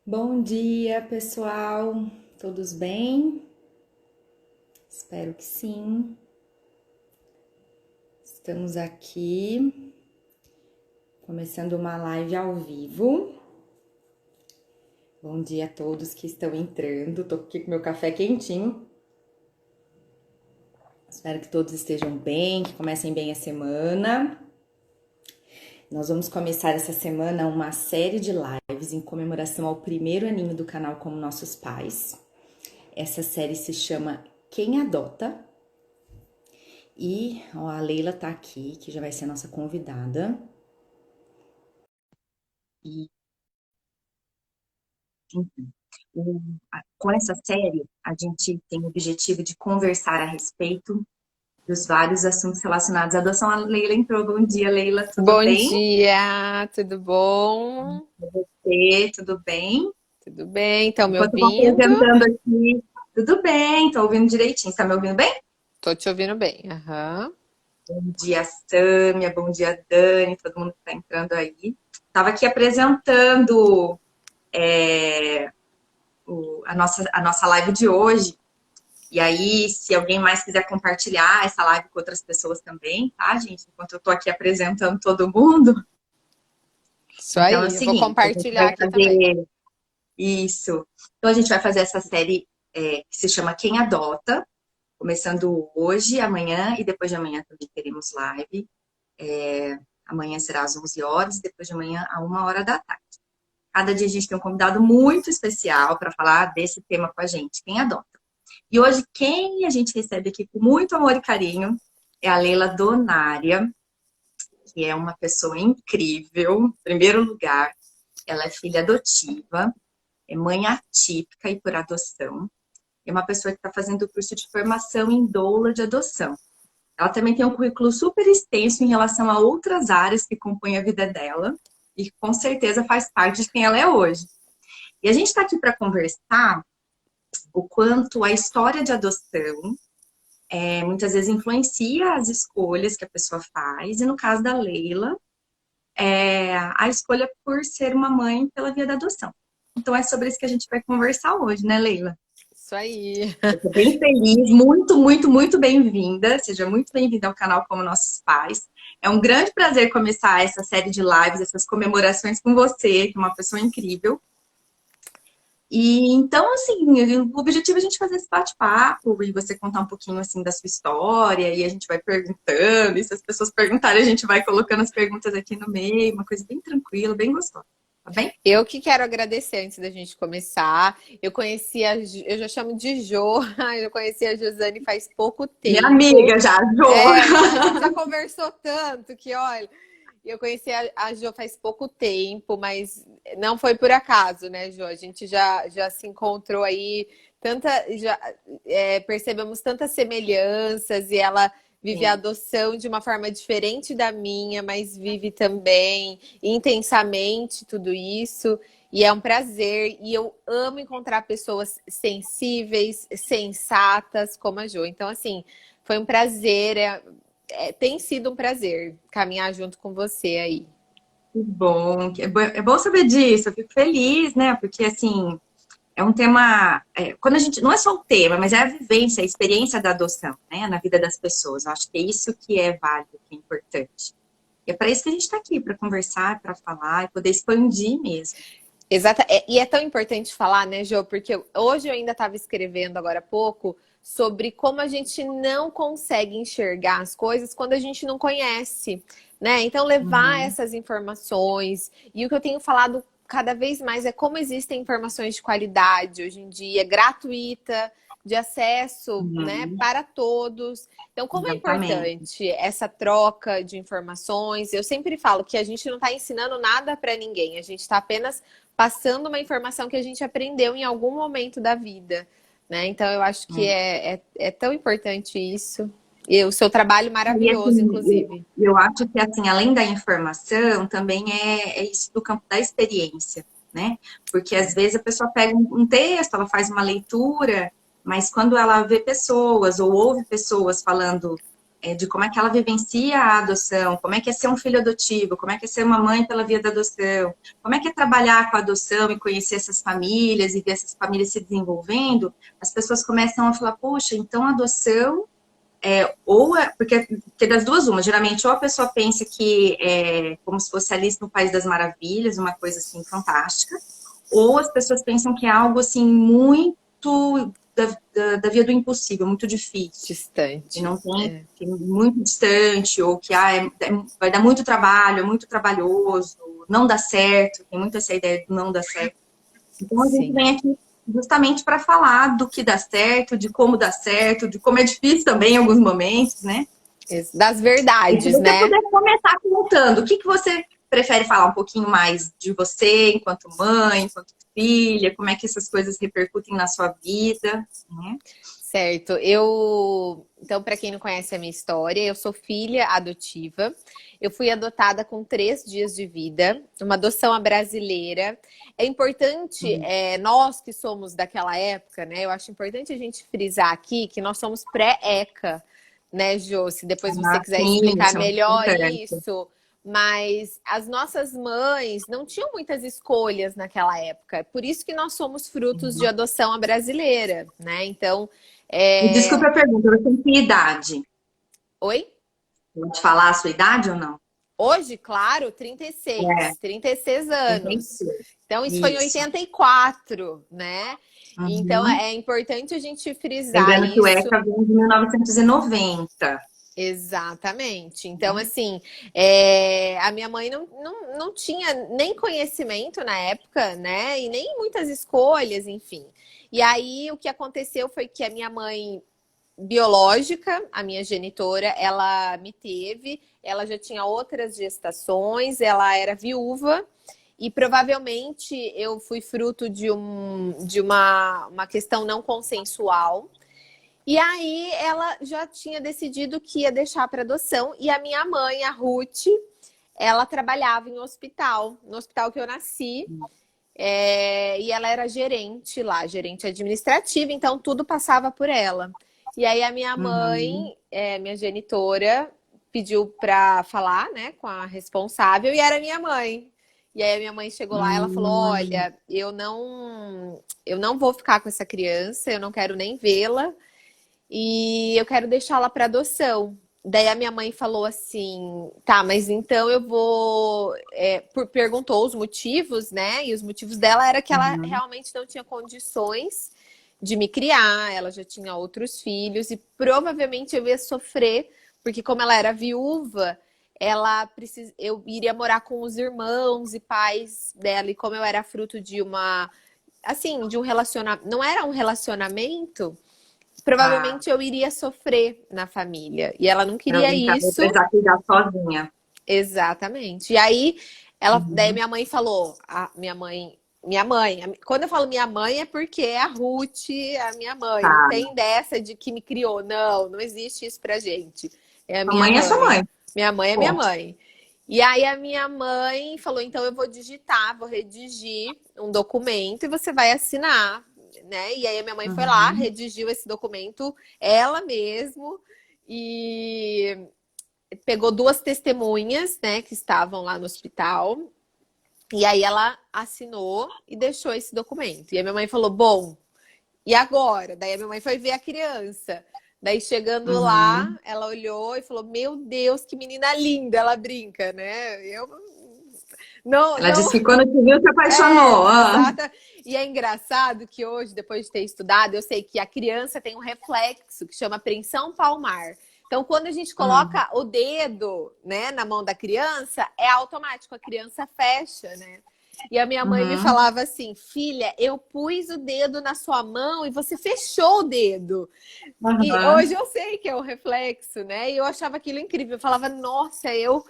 Bom dia, pessoal. Todos bem? Espero que sim. Estamos aqui começando uma live ao vivo. Bom dia a todos que estão entrando. Tô aqui com meu café quentinho. Espero que todos estejam bem, que comecem bem a semana. Nós vamos começar essa semana uma série de lives em comemoração ao primeiro aninho do canal Como Nossos Pais. Essa série se chama Quem Adota? E ó, a Leila tá aqui, que já vai ser a nossa convidada. E enfim, com essa série, a gente tem o objetivo de conversar a respeito dos vários assuntos relacionados à adoção. A Leila entrou. Bom dia, Leila, tudo Bom bem? dia, tudo bom? Tudo bem? Tudo bem? Estão me Enquanto eu vou ouvindo? apresentando aqui, tudo bem, tô ouvindo direitinho. Tá me ouvindo bem? Tô te ouvindo bem. Aham. Bom dia, Sâmia, bom dia, Dani, todo mundo que tá entrando aí. Tava aqui apresentando a nossa live de hoje. E aí, se alguém mais quiser compartilhar essa live com outras pessoas também, tá, gente? Enquanto eu tô aqui apresentando todo mundo. Isso Então é o aí, eu vou seguinte, a gente compartilhar vai aqui também. fazer isso. Então a gente vai fazer essa série que se chama Quem Adota, começando hoje, amanhã e depois de amanhã também teremos live. Amanhã será às 11 horas, depois de amanhã a 1 hora da tarde. Cada dia a gente tem um convidado muito especial para falar desse tema com a gente, quem adota. E hoje, quem a gente recebe aqui com muito amor e carinho é a Leila Donária, que é uma pessoa incrível. Em primeiro lugar, ela é filha adotiva, é mãe atípica e por adoção. É uma pessoa que está fazendo o curso de formação em doula de adoção. Ela também tem um currículo super extenso em relação a outras áreas que compõem a vida dela e com certeza faz parte de quem ela é hoje. E a gente está aqui para conversar o quanto a história de adoção muitas vezes influencia as escolhas que a pessoa faz, e no caso da Leila, a escolha por ser uma mãe pela via da adoção. Então é sobre isso que a gente vai conversar hoje, né, Leila? Isso aí. Eu tô bem feliz, muito, muito, muito bem-vinda. Seja muito bem-vinda ao canal Como Nossos Pais. É um grande prazer começar essa série de lives, essas comemorações com você, que é uma pessoa incrível. E então, assim, o objetivo é a gente fazer esse bate-papo e você contar um pouquinho assim da sua história, e a gente vai perguntando, e se as pessoas perguntarem, a gente vai colocando as perguntas aqui no meio, uma coisa bem tranquila, bem gostosa, tá bem? Eu que quero agradecer antes da gente começar. Eu conheci eu já chamo de Jo, eu conheci a Josane faz pouco Minha tempo. amiga já, Jo. É, a gente já conversou tanto que, olha, eu conheci a Jo faz pouco tempo, mas não foi por acaso, né, Jo? A gente já se encontrou aí, percebemos tantas semelhanças e ela vive a Sim. adoção de uma forma diferente da minha, mas vive também intensamente tudo isso. E é um prazer, e eu amo encontrar pessoas sensíveis, sensatas como a Jo. Então, assim, foi um prazer, tem sido um prazer caminhar junto com você aí. Que bom, é bom saber disso, eu fico feliz, né? Porque assim, é um tema, quando a gente, não é só o tema, mas é a vivência, a experiência da adoção, né, na vida das pessoas. Eu acho que é isso que é válido, que é importante. E é para isso que a gente está aqui, para conversar, para falar e poder expandir mesmo. Exata, e é tão importante falar, né, Jo? Porque hoje eu ainda estava escrevendo agora há pouco sobre como a gente não consegue enxergar as coisas quando a gente não conhece, né? Então levar Uhum, essas informações e o que eu tenho falado cada vez mais é como existem informações de qualidade hoje em dia, gratuita, de acesso, né, uhum, para todos. Então, como é exatamente. importante essa troca de informações? Eu sempre falo que a gente não está ensinando nada para ninguém, a gente está apenas passando uma informação que a gente aprendeu em algum momento da vida, né? Então eu acho que É. é tão importante isso. E o seu trabalho E maravilhoso, assim, eu, inclusive. eu acho que assim, além da informação, também é isso do campo da experiência, né? Porque às vezes a pessoa pega um texto, ela faz uma leitura, mas quando ela vê pessoas ou ouve pessoas falando de como é que ela vivencia a adoção, como é que é ser um filho adotivo, como é que é ser uma mãe pela via da adoção, como é trabalhar com a adoção e conhecer essas famílias e ver essas famílias se desenvolvendo, as pessoas começam a falar, poxa, então a adoção porque das duas uma, geralmente ou a pessoa pensa que é como se fosse Alice no País das Maravilhas, uma coisa assim fantástica, ou as pessoas pensam que é algo assim muito da via do impossível, muito difícil. E Distante. não tem muito distante, ou que vai dar muito trabalho, é muito trabalhoso, não dá certo, tem muito essa ideia de não dar certo. Então a gente Sim. vem aqui justamente para falar do que dá certo, de como dá certo, de como é difícil também em alguns momentos, né? Das E se verdades, você né? puder começar contando, o que você prefere falar um pouquinho mais de você, enquanto mãe, enquanto filha, como é que essas coisas repercutem na sua vida, né? Certo. Então, para quem não conhece a minha história, eu sou filha adotiva. Eu fui adotada com 3 dias de vida, uma adoção à brasileira. É importante, nós que somos daquela época, né? Eu acho importante a gente frisar aqui que nós somos pré-ECA, né, Jô? Se depois você quiser Sim, explicar isso é muito melhor importante. isso. Mas as nossas mães não tinham muitas escolhas naquela época. Por isso que nós somos frutos de adoção à brasileira, né? Então, E desculpa a pergunta, você tem que idade? oi? Pode falar a sua idade ou não? Hoje, claro, É, 36 anos. entendi. Então, isso foi em Isso. 84, né? Então, Uhum. é importante a gente frisar Lembrando que o isso. ECA vem de 1990. Exatamente. Então, Né? assim, a minha mãe não tinha nem conhecimento na época, né? E nem muitas escolhas, enfim. E aí, o que aconteceu foi que a minha mãe biológica, a minha genitora, ela me teve, ela já tinha outras gestações, ela era viúva e provavelmente eu fui fruto de uma questão não consensual. E aí ela já tinha decidido que ia deixar para adoção e a minha mãe, a Ruth, ela trabalhava em hospital, no hospital que eu nasci. E ela era gerente lá, gerente administrativa, então tudo passava por ela. E aí a minha Uhum. mãe, minha genitora, pediu para falar, né, com a responsável e era minha mãe. E aí a minha mãe chegou lá e ela falou: Uhum. "Olha, eu não vou ficar com essa criança, eu não quero nem vê-la e eu quero deixá-la para adoção". Daí a minha mãe falou assim: "Tá, mas então eu vou". Perguntou os motivos, né? E os motivos dela era que ela Uhum. realmente não tinha condições de me criar, ela já tinha outros filhos e provavelmente eu ia sofrer, porque como ela era viúva, eu iria morar com os irmãos e pais dela, e como eu era fruto de de um relacionamento, não era um relacionamento, Tá. provavelmente eu iria sofrer na família. E ela não Para queria alguém que vai isso. precisar cuidar sozinha. Exatamente. E aí, daí Uhum. minha mãe falou, quando eu falo minha mãe é porque é a Ruth, a minha mãe. Não Tá. tem dessa de que me criou. Não, não existe isso pra gente. É a Sua minha mãe é sua mãe. mãe. Minha mãe é minha Ponto. mãe. E aí a minha mãe falou, então eu vou digitar, vou redigir um documento e você vai assinar, né? E aí a minha mãe foi lá, Uhum. redigiu esse documento, ela mesmo, e pegou 2 testemunhas, né, que estavam lá no hospital. E aí ela assinou e deixou esse documento. E a minha mãe falou: "Bom, e agora?". Daí a minha mãe foi ver a criança. Daí chegando lá, Uhum. ela olhou e falou: "Meu Deus, que menina linda", ela brinca, né? Eu não, Ela não, disse que quando te viu, se apaixonou. Ah. exata. E é engraçado que hoje, depois de ter estudado, eu sei que a criança tem um reflexo que chama apreensão palmar. Então, quando a gente Hum. coloca o dedo, né, na mão da criança, é automático, a criança fecha, né? E a minha mãe me Uhum. falava assim: "Filha, eu pus o dedo na sua mão e você fechou o dedo". E Uhum. hoje eu sei que é o reflexo, né? E eu achava aquilo incrível. Eu falava: "Nossa, eu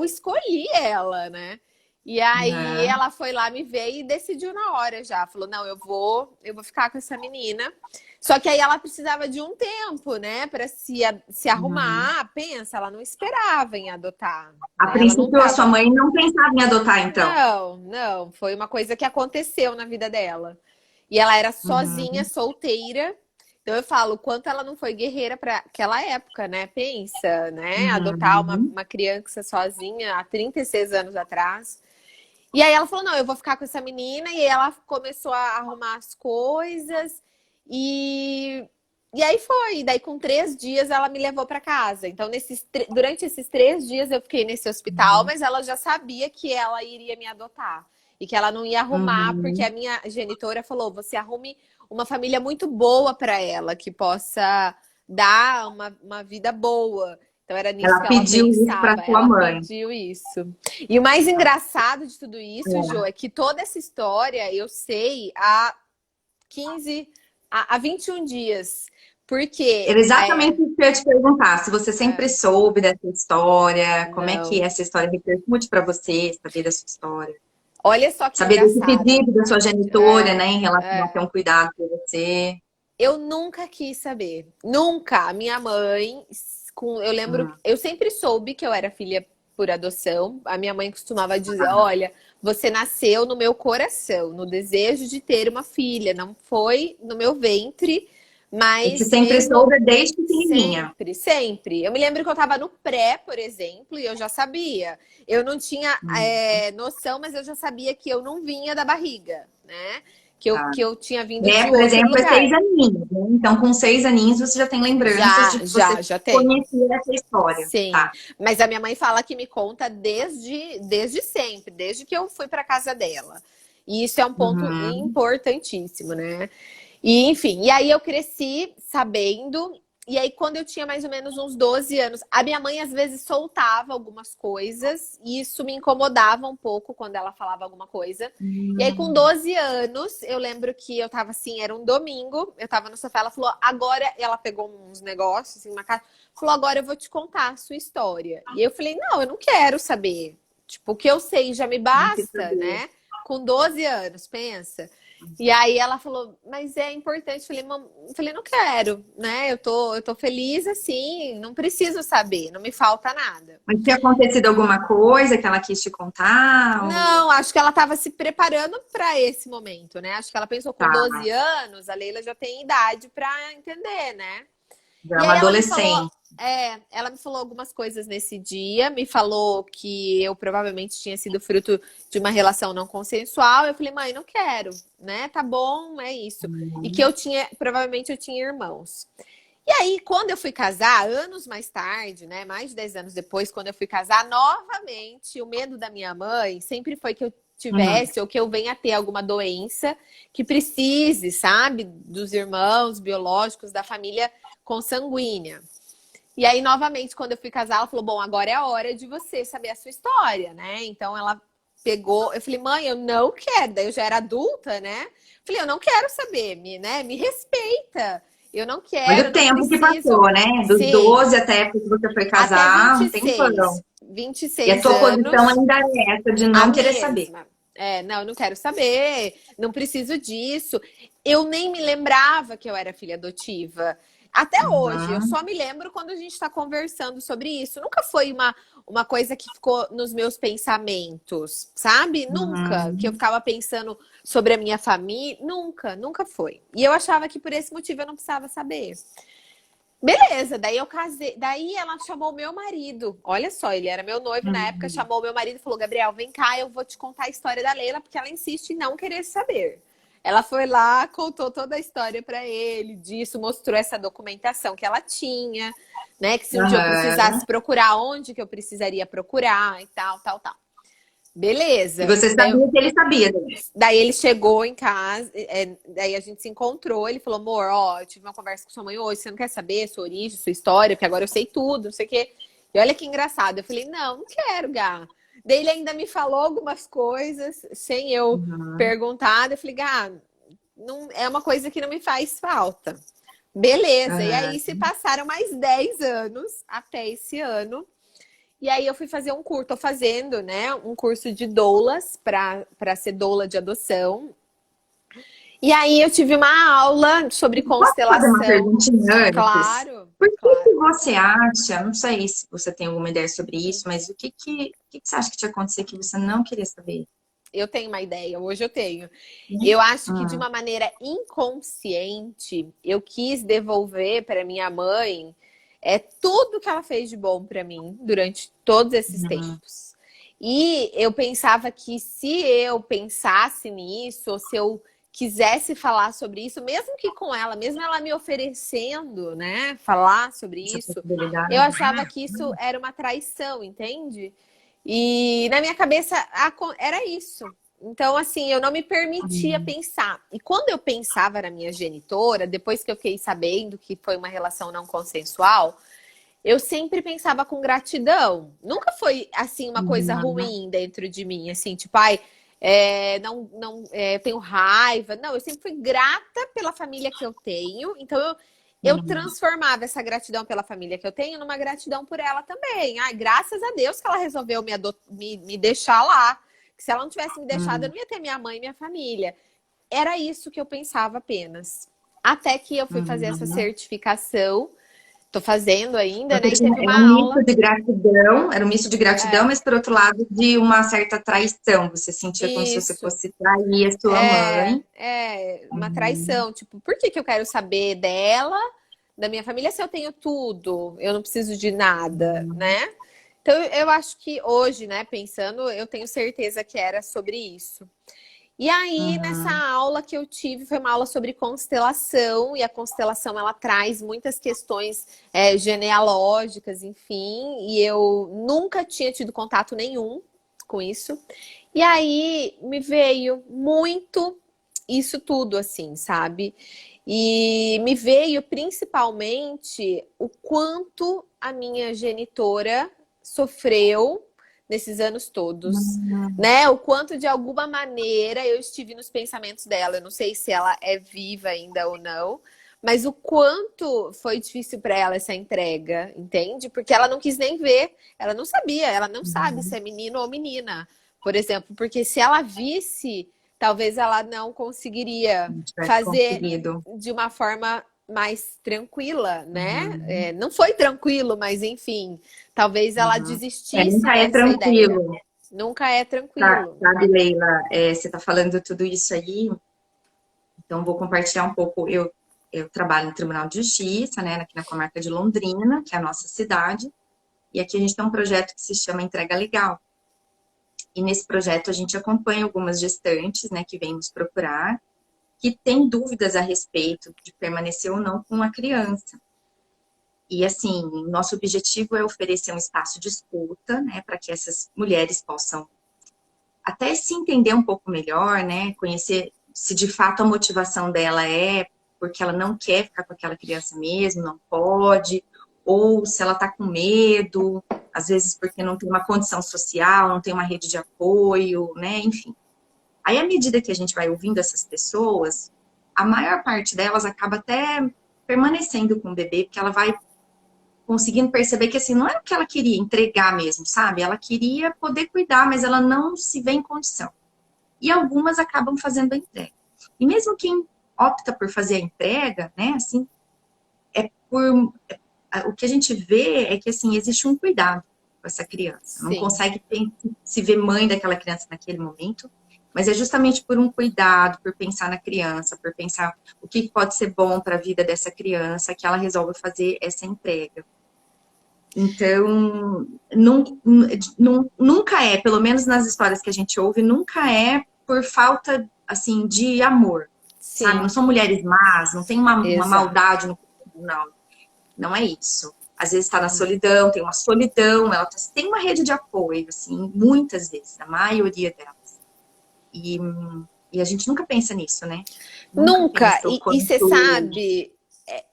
escolhi ela, né?". E aí Uhum. ela foi lá me ver e decidiu na hora já. Falou: "Não, eu vou ficar com essa menina". Só que aí ela precisava de um tempo, né, para se Uhum. arrumar. Pensa, ela não esperava em adotar, A né? Ela não princípio, a sua tava. mãe não pensava em adotar, então. Não, não, foi uma coisa que aconteceu na vida dela. E ela era sozinha, Uhum. solteira, Então eu falo, quanto ela não foi guerreira para aquela época, né? Pensa, né? Adotar Uhum. uma criança sozinha há 36 anos atrás. E aí ela falou, não, eu vou ficar com essa menina. E aí ela começou a arrumar as coisas. E, e aí foi. E daí com 3 dias ela me levou para casa. Então durante esses 3 dias eu fiquei nesse hospital, Uhum. mas ela já sabia que ela iria me adotar. E que ela não ia arrumar, porque a Uhum. minha genitora falou, você arrume uma família muito boa para ela, que possa dar uma vida boa. Então era nisso Ela que ela pediu isso para pensava. sua Ela mãe. pediu isso. E o mais engraçado de tudo isso, Jo, É. é que toda essa história eu sei há 15, há 21 dias. Porque Era exatamente isso que eu ia te perguntar. Se você é, sempre soube dessa história, como é que não. essa história repercute para você, saber da sua história? Olha só que Saber desse engraçado. pedido da sua genitora, É, né, em relação a ter é. um cuidado por você. Eu nunca quis saber. Nunca. A minha mãe, eu lembro, Hum. eu sempre soube que eu era filha por adoção. A minha mãe costumava dizer: olha, você nasceu no meu coração, no desejo de ter uma filha. Não foi no meu ventre, Você mas sempre mesmo soube desde pequenininha. sempre, sempre. Eu me lembro que eu estava no pré, por exemplo, e eu já sabia. Eu não tinha Hum. noção, mas eu já sabia que eu não vinha da barriga, né? Tá. Que eu tinha vindo É, de por outro exemplo, é seis lugar. aninhos, né? Então, com 6 aninhos, você já tem lembranças de que você Já tem. conhecia essa história. Sim. Tá. Mas a minha mãe fala que me conta desde sempre, desde que eu fui para casa dela. E isso é um ponto Uhum. importantíssimo, né? E, enfim, e aí eu cresci sabendo. E aí, quando eu tinha mais ou menos uns 12 anos, a minha mãe às vezes soltava algumas coisas, e isso me incomodava um pouco quando ela falava alguma coisa. E aí, com Hum. 12 anos, eu lembro que eu tava assim, era um domingo, eu tava no sofá, ela falou, agora, ela pegou uns negócios, assim, uma caixa, falou, agora eu vou te contar a sua história. E eu falei, não, eu não quero saber. Tipo, o que eu sei já me Não quis basta, saber. né? Com 12 anos, pensa. E aí ela falou, mas é importante. Falei, não quero, né? Eu tô feliz assim, não preciso saber, não me falta nada. Mas tinha acontecido alguma coisa que ela quis te contar? Ou... Não, acho que ela estava se preparando para esse momento, né? Acho que ela pensou com Tá, 12 anos, a Leila já tem idade para entender, né? já é E uma aí adolescente. ela me falou algumas coisas nesse dia, me falou que eu provavelmente tinha sido fruto de uma relação não consensual. Eu falei, mãe, não quero, né? Tá bom, é isso. E que Uhum. provavelmente eu tinha irmãos. E aí, quando eu fui casar, anos mais tarde, né, mais de 10 anos depois, quando eu fui casar, novamente, o medo da minha mãe sempre foi que eu Uhum. tivesse ou que eu venha a ter alguma doença que precise, sabe, dos irmãos biológicos da família consanguínea. E aí, novamente, quando eu fui casar, ela falou: bom, agora é a hora de você saber a sua história, né? Então ela pegou, eu falei, mãe, eu não quero. Daí eu já era adulta, né? Falei, eu não quero saber, me respeita. Eu não Olha quero, o não tempo que preciso. passou, né? Dos Sim, 12 até a época que você foi até casar, vinte um e seis tempão. vinte e E a seis tua posição anos, ainda é essa de a não querer saber. mesma. É, não, eu não quero saber, não preciso disso. Eu nem me lembrava que eu era filha adotiva. Até hoje, eu Uhum. só me lembro quando a gente está conversando sobre isso. Nunca foi uma coisa que ficou nos meus pensamentos, sabe? Nunca. Que eu Uhum. ficava pensando sobre a minha família. Nunca, nunca foi. E eu achava que por esse motivo eu não precisava saber. Beleza, daí eu casei. Daí ela chamou o meu marido. Olha só, ele era meu noivo na época, Uhum. chamou o meu marido e falou: Gabriel, vem cá, eu vou te contar a história da Leila, porque ela insiste em não querer saber. Ela foi lá, contou toda a história para ele, disso, mostrou essa documentação que ela tinha, né? Que se um dia eu Aham. precisasse procurar, onde que eu precisaria procurar e tal, tal, tal. E Beleza. você sabia que ele sabia disso. Daí ele chegou em casa, daí a gente se encontrou, ele falou, amor, ó, eu tive uma conversa com sua mãe hoje, você não quer saber sua origem, sua história, porque agora eu sei tudo, não sei o quê. E olha que engraçado, eu falei, não, não quero, Gá. Daí ele ainda me falou algumas coisas, sem eu Uhum. perguntar, eu falei, Gá, não, é uma coisa que não me faz falta. Beleza, e aí se Aham. passaram mais 10 anos, até esse ano, e aí eu fui fazer um curso, tô fazendo, né, um curso de doulas para ser doula de adoção. E aí eu tive uma aula sobre Posso fazer uma constelação. perguntinha antes? Claro, Por que que claro. você acha, não sei se você tem alguma ideia sobre isso, mas o que que você acha que tinha acontecido que você não queria saber? eu tenho uma ideia, hoje eu tenho. Eu acho que de Hum, uma maneira inconsciente, eu quis devolver para minha mãe tudo que ela fez de bom para mim durante todos esses hum, tempos. E eu pensava que se eu pensasse nisso, ou se eu quisesse falar sobre isso, mesmo que com ela, mesmo ela me oferecendo, né, falar sobre essa isso, eu possibilidade. achava que isso era uma traição, entende? E na minha cabeça era isso. Então, assim, eu não me permitia Hum, pensar. E quando eu pensava na minha genitora, depois que eu fiquei sabendo que foi uma relação não consensual, eu sempre pensava com gratidão. Nunca foi, assim, uma coisa hum, ruim dentro de mim, assim, tipo, ai, tenho raiva. Não, eu sempre fui grata pela família que eu tenho. Então, eu hum, transformava essa gratidão pela família que eu tenho numa gratidão por ela também. Ai, graças a Deus que ela resolveu me deixar lá. Que se ela não tivesse me deixado, eu hum, não ia ter minha mãe e minha família. Era isso que eu pensava apenas. Até que eu fui fazer essa hum. certificação. Tô fazendo ainda, Você né? E tinha, teve é uma um misto aula. de gratidão, era um misto de gratidão, É, mas por outro lado de uma certa traição. Você sentia como se você isso. fosse trair a sua mãe. Uma Uhum, traição. Tipo, por que que eu quero saber dela, da minha família, se eu tenho tudo? Eu não preciso de nada, uhum, né? Então, eu acho que hoje, né, pensando, eu tenho certeza que era sobre isso. E aí, nessa uhum, aula que eu tive, foi uma aula sobre constelação, e a constelação ela traz muitas questões genealógicas, enfim, e eu nunca tinha tido contato nenhum com isso. E aí me veio muito isso tudo, assim, sabe? E me veio principalmente o quanto a minha genitora sofreu nesses anos todos, uhum, né? O quanto de alguma maneira eu estive nos pensamentos dela. Eu não sei se ela é viva ainda ou não, mas o quanto foi difícil para ela essa entrega, entende? Porque ela não quis nem ver, ela não sabia, ela não sabe se uhum. é menino ou menina, por exemplo, porque se ela visse, talvez ela não conseguiria Não tivesse fazer conseguido. de uma forma mais tranquila, né? Uhum, Não foi tranquilo, mas enfim, talvez ela uhum. É, desistisse nunca é dessa ideia. tranquilo. Nunca é tranquilo. Sabe, Leila, você está falando tudo isso aí, então vou compartilhar um pouco. Eu trabalho no Tribunal de Justiça, né, aqui na comarca de Londrina, que é a nossa cidade, e aqui a gente tem um projeto que se chama Entrega Legal. E nesse projeto a gente acompanha algumas gestantes, né, que vêm nos procurar, que têm dúvidas a respeito de permanecer ou não com a criança. E assim, nosso objetivo é oferecer um espaço de escuta, né, para que essas mulheres possam até se entender um pouco melhor, né, conhecer se de fato a motivação dela é porque ela não quer ficar com aquela criança mesmo, não pode, ou se ela está com medo, às vezes porque não tem uma condição social, não tem uma rede de apoio, né, enfim. Aí, à medida que a gente vai ouvindo essas pessoas, a maior parte delas acaba até permanecendo com o bebê, porque ela vai conseguindo perceber que assim, não era o que ela queria entregar mesmo, sabe? Ela queria poder cuidar, mas ela não se vê em condição. E algumas acabam fazendo a entrega. E mesmo quem opta por fazer a entrega, né, assim, por o que a gente vê é que assim existe um cuidado com essa criança. Não Sim. consegue se ver mãe daquela criança naquele momento, mas é justamente por um cuidado, por pensar na criança, por pensar o que pode ser bom para a vida dessa criança, que ela resolve fazer essa entrega. Então, nunca é, pelo menos nas histórias que a gente ouve, nunca é por falta assim de amor, sabe? Não Sim. são mulheres más, não tem uma Exato. maldade no não, não é isso. Às vezes está na solidão, tem uma solidão, ela tem uma rede de apoio, assim, muitas vezes, a maioria delas. E, e a gente nunca pensa nisso, né? Nunca Nunca. pensa o E você quanto. sabe,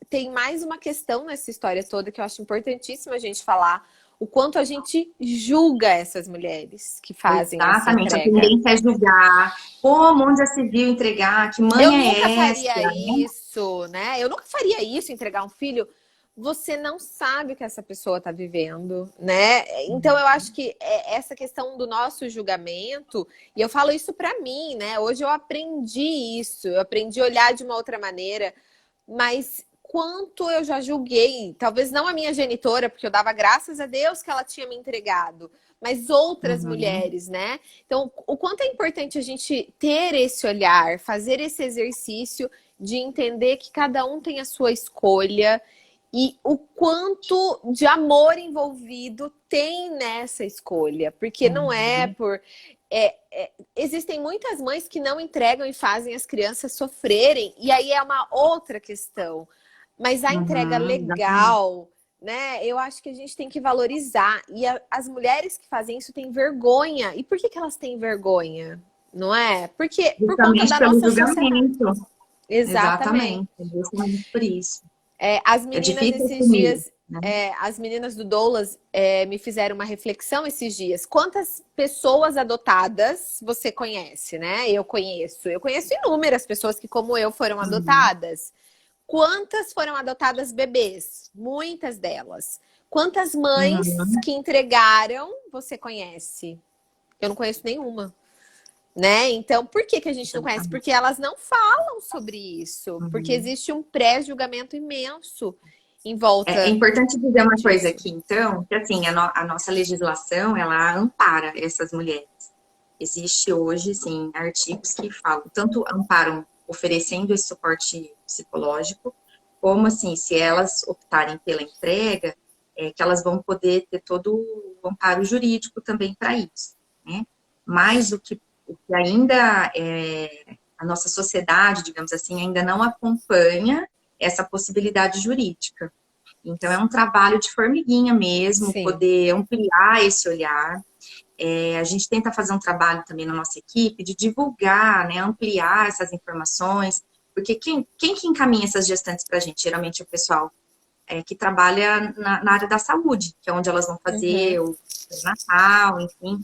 tem mais uma questão nessa história toda que eu acho importantíssima a gente falar. O quanto a gente julga essas mulheres que fazem essa Exatamente, a entrega. tendência é julgar. Como, onde já se viu entregar? Que Eu mãe nunca é essa? faria isso, né? Eu nunca faria isso, entregar um filho. Você não sabe o que essa pessoa está vivendo, né? Então eu acho que essa questão do nosso julgamento, e eu falo isso para mim, né? Hoje eu aprendi isso, eu aprendi a olhar de uma outra maneira, mas quanto eu já julguei, talvez não a minha genitora, porque eu dava graças a Deus que ela tinha me entregado, mas outras Uhum. mulheres, né? Então, o quanto é importante a gente ter esse olhar, fazer esse exercício de entender que cada um tem a sua escolha e o quanto de amor envolvido tem nessa escolha, porque não é Uhum. por. Existem muitas mães que não entregam e fazem as crianças sofrerem, e aí é uma outra questão. Mas a entrega Uhum. Exatamente. legal, né? Eu acho que a gente tem que valorizar. E as mulheres que fazem isso têm vergonha. E por que que elas têm vergonha? Não é? Porque por conta Justamente da pelo nossa sociedade. julgamento. Exatamente. Exatamente. Justamente por isso. As É meninas difícil esses assumir, dias, né? as meninas do Doulas me fizeram uma reflexão esses dias. Quantas pessoas adotadas você conhece, né? Eu conheço. Eu conheço inúmeras pessoas que, como eu, foram Uhum. adotadas. Quantas foram adotadas bebês? Muitas delas. Quantas mães Uhum. que entregaram você conhece? Eu não conheço nenhuma, né? Então, por que que a gente não conhece? Exatamente. Porque elas não falam sobre isso. Porque Uhum. existe um pré-julgamento imenso em É volta importante dizer uma coisa disso. aqui, então, que assim, a nossa legislação, ela ampara essas mulheres. Existe hoje, sim, artigos que falam, tanto amparam oferecendo esse suporte psicológico, como assim, se elas optarem pela entrega, que elas vão poder ter todo o amparo jurídico também para isso, né? Mas o que ainda a nossa sociedade, digamos assim, ainda não acompanha essa possibilidade jurídica. Então, é um trabalho de formiguinha mesmo, Sim, poder ampliar esse olhar. A gente tenta fazer um trabalho também na nossa equipe de divulgar, né, ampliar essas informações, porque quem que encaminha essas gestantes para a gente? Geralmente é o pessoal que trabalha na área da saúde, que é onde elas vão uhum, fazer o Natal, enfim.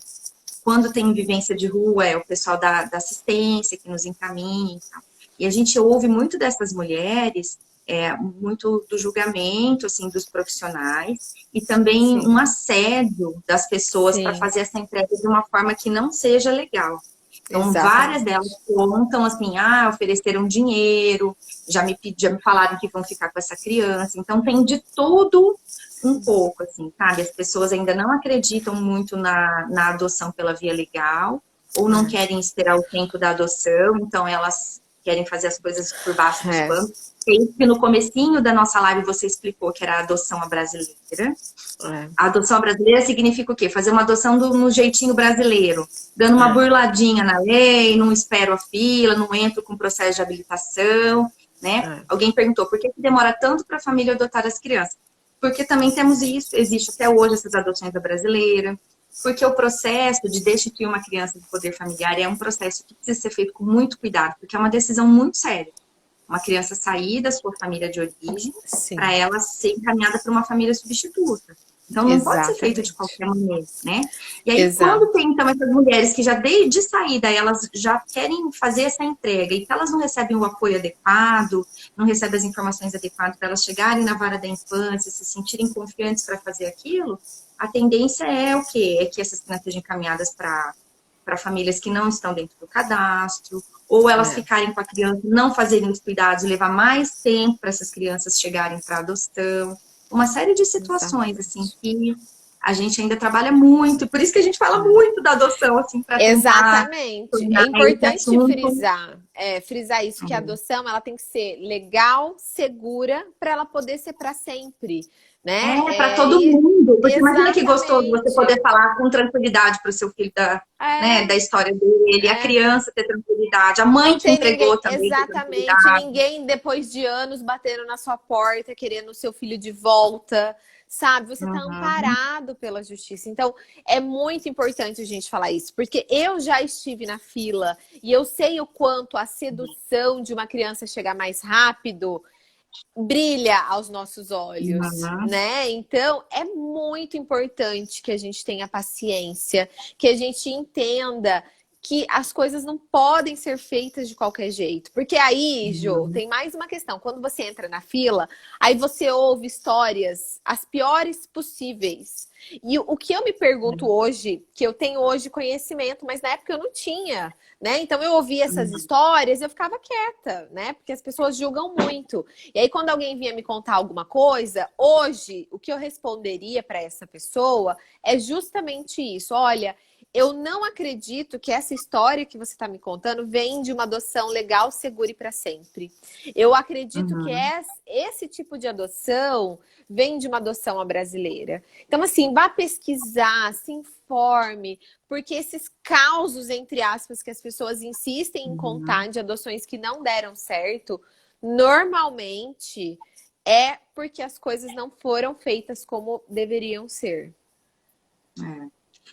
Quando tem vivência de rua, é o pessoal da assistência que nos encaminha e tal. E a gente ouve muito dessas mulheres, muito do julgamento, assim, dos profissionais, e também sim, um assédio das pessoas para sim, fazer essa entrega de uma forma que não seja legal. Então, várias delas exatamente. contam assim, ofereceram dinheiro, já me falaram que vão ficar com essa criança. Então, tem de tudo um pouco, assim, sabe? As pessoas ainda não acreditam muito na adoção pela via legal, ou não querem esperar o tempo da adoção, então elas querem fazer as coisas por baixo dos É, panos. Sei que no comecinho da nossa live você explicou que era a adoção à brasileira. é, A adoção brasileira significa o quê? Fazer uma adoção no jeitinho brasileiro, dando uma é, burladinha na lei, não espero a fila, não entro com processo de habilitação, né? é, Alguém perguntou por que demora tanto para a família adotar as crianças? Porque também temos isso, existe até hoje essas adoções da brasileira, porque o processo de destituir uma criança do poder familiar é um processo que precisa ser feito com muito cuidado, porque é uma decisão muito séria. Uma criança sair da sua família de origem para sim, ela ser encaminhada para uma família substituta. Então, não pode ser feito de exatamente. qualquer maneira, né? E aí, quando Exato. tem, então, essas mulheres que já de saída, elas já querem fazer essa entrega e que elas não recebem o apoio adequado, não recebem as informações adequadas para elas chegarem na vara da infância, se sentirem confiantes para fazer aquilo, a tendência é o quê? É que essas crianças sejam encaminhadas para famílias que não estão dentro do cadastro, ou elas É, ficarem com a criança, não fazerem os cuidados, levar mais tempo para essas crianças chegarem para adoção. Uma série de situações, assim, exatamente. que a gente ainda trabalha muito, por isso que a gente fala É. muito da adoção, assim, para tentar Exatamente. É tornar esse importante assunto frisar isso, que a adoção ela tem que ser legal, segura, para ela poder ser para sempre, né? para todo mundo, porque imagina que gostoso você Exatamente. poder falar com tranquilidade para o seu filho né, da É, história dele, a é. criança ter tranquilidade, a mãe Não que tem ninguém, entregou também ter exatamente, tranquilidade. ninguém depois de anos batendo na sua porta, querendo o seu filho de volta, sabe? Você tá Uhum. amparado pela justiça. Então, é muito importante a gente falar isso, porque eu já estive na fila e eu sei o quanto a sedução de uma criança chegar mais rápido brilha aos nossos olhos, Uhum. né? Então, é muito importante que a gente tenha paciência, que a gente entenda que as coisas não podem ser feitas de qualquer jeito. Porque aí, Jô, tem mais uma questão. Quando você entra na fila, aí você ouve histórias as piores possíveis. E o que eu me pergunto hoje, que eu tenho hoje conhecimento, mas na época eu não tinha, né? Então eu ouvia essas histórias e eu ficava quieta, né? Porque as pessoas julgam muito. E aí quando alguém vinha me contar alguma coisa, hoje o que eu responderia para essa pessoa é justamente isso. Olha, eu não acredito que essa história que você está me contando vem de uma adoção legal, segura e para sempre. Eu acredito que esse tipo de adoção vem de uma adoção à brasileira. Então, assim, vá pesquisar, se informe, porque esses causos, entre aspas, que as pessoas insistem em contar de adoções que não deram certo, normalmente é porque as coisas não foram feitas como deveriam ser.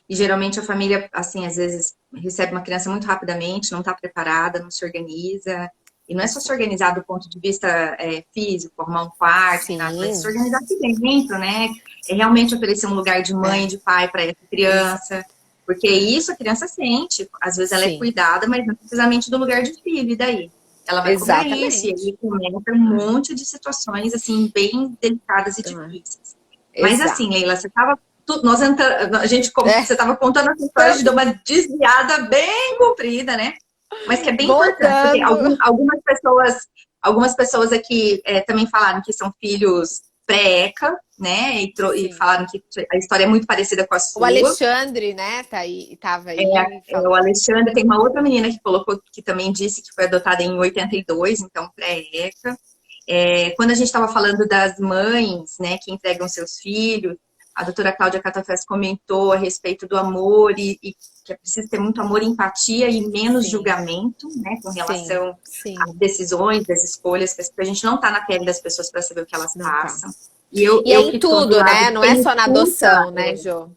E geralmente a família, assim, às vezes recebe uma criança muito rapidamente, não está preparada, não se organiza. E não é só se organizar do ponto de vista físico, arrumar um quarto, nada, mas se Sim. organizar aqui dentro, né? É realmente oferecer um lugar de mãe e de pai para essa criança. Porque isso a criança sente. Às vezes ela é Sim. cuidada, mas não precisamente do lugar de filho. E daí? Ela vai cobrar isso. E Exatamente. aí começa um monte de situações, assim, bem delicadas e difíceis. Mas assim, Exato. Leila, você estava nós entramos, você estava contando essa história de uma desviada bem comprida, né? Mas que é bem importante, porque Voltando. algumas pessoas aqui também falaram que são filhos pré-ECA, né? E Sim. falaram que a história é muito parecida com a O sua. Alexandre, né, tava aí O falando. Alexandre, tem uma outra menina que colocou, que também disse que foi adotada em 82, então pré-ECA. Quando a gente estava falando das mães, né, que entregam seus filhos, a doutora Cláudia Catafés comentou a respeito do amor e que é preciso ter muito amor e empatia e menos Sim, julgamento, né, com sim, relação às sim. decisões, das escolhas, porque a gente não está na pele das pessoas para saber o que elas Não tá. passam. E eu, E é eu em que estou do tudo, lado né? de Não é quem só na escuta, adoção, né, Jô?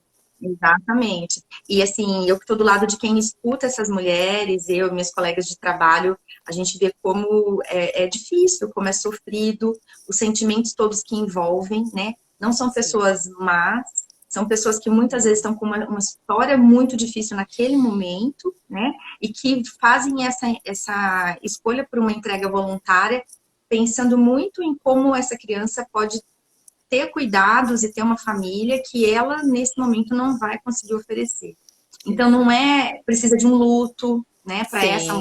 exatamente. E assim, eu que estou do lado de quem escuta essas mulheres, eu e minhas colegas de trabalho, a gente vê como é difícil, como é sofrido, os sentimentos todos que envolvem, né? Não são Sim. pessoas más, são pessoas que muitas vezes estão com uma história muito difícil naquele momento, né? E que fazem essa escolha por uma entrega voluntária, pensando muito em como essa criança pode ter cuidados e ter uma família que ela, nesse momento, não vai conseguir oferecer. Então, não Exato. precisa de um luto, né? Para Sim, essa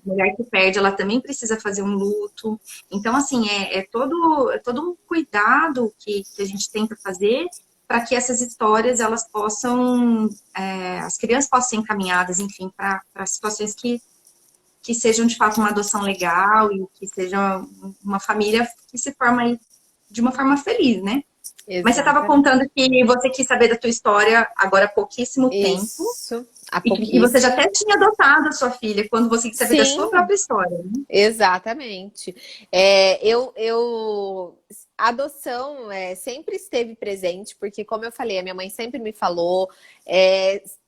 mulher que perde, ela também precisa fazer um luto. Então, assim, todo um cuidado que a gente tenta fazer para que essas histórias, elas possam, as crianças possam ser encaminhadas, enfim, para situações que sejam, de fato, uma adoção legal e que seja uma família que se forma aí de uma forma feliz, né? Mas você estava exatamente. contando que você quis saber da tua história agora há pouquíssimo tempo Isso, há e você já pouquíssimo. até tinha adotado a sua filha quando você quis saber da sua Sim, própria história, né? exatamente. A adoção sempre esteve presente, porque, como eu falei, a minha mãe sempre me falou.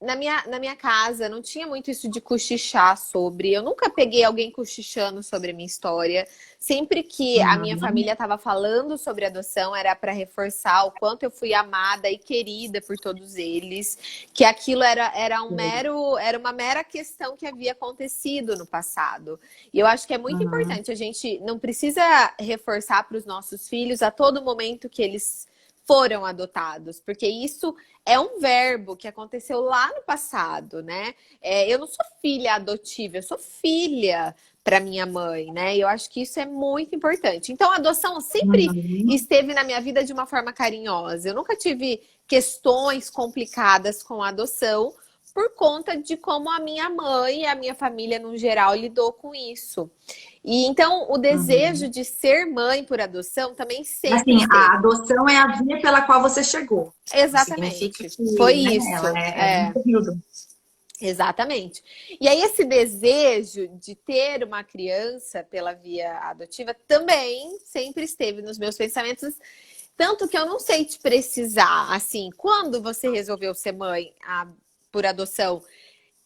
Na minha casa não tinha muito isso de cochichar sobre. Eu nunca peguei alguém cochichando sobre a minha história. Sempre que a minha Uhum, família estava falando sobre adoção, era para reforçar o quanto eu fui amada e querida por todos eles, que aquilo era uma mera questão que havia acontecido no passado. E eu acho que é muito uhum, importante, a gente não precisa reforçar para os nossos filhos a todo momento que eles foram adotados, porque isso é um verbo que aconteceu lá no passado, né? Eu não sou filha adotiva, eu sou filha para minha mãe, né? E eu acho que isso é muito importante. Então, a adoção sempre uhum. esteve na minha vida de uma forma carinhosa. Eu nunca tive questões complicadas com a adoção, por conta de como a minha mãe e a minha família no geral lidou com isso. E então o desejo Uhum. de ser mãe por adoção também sempre Assim, a esteve. adoção é a via pela qual você chegou. Não significa Exatamente. que, Foi né, isso. ela é um período. Exatamente. E aí esse desejo de ter uma criança pela via adotiva também sempre esteve nos meus pensamentos, tanto que eu não sei te precisar, assim, quando você resolveu ser mãe por adoção,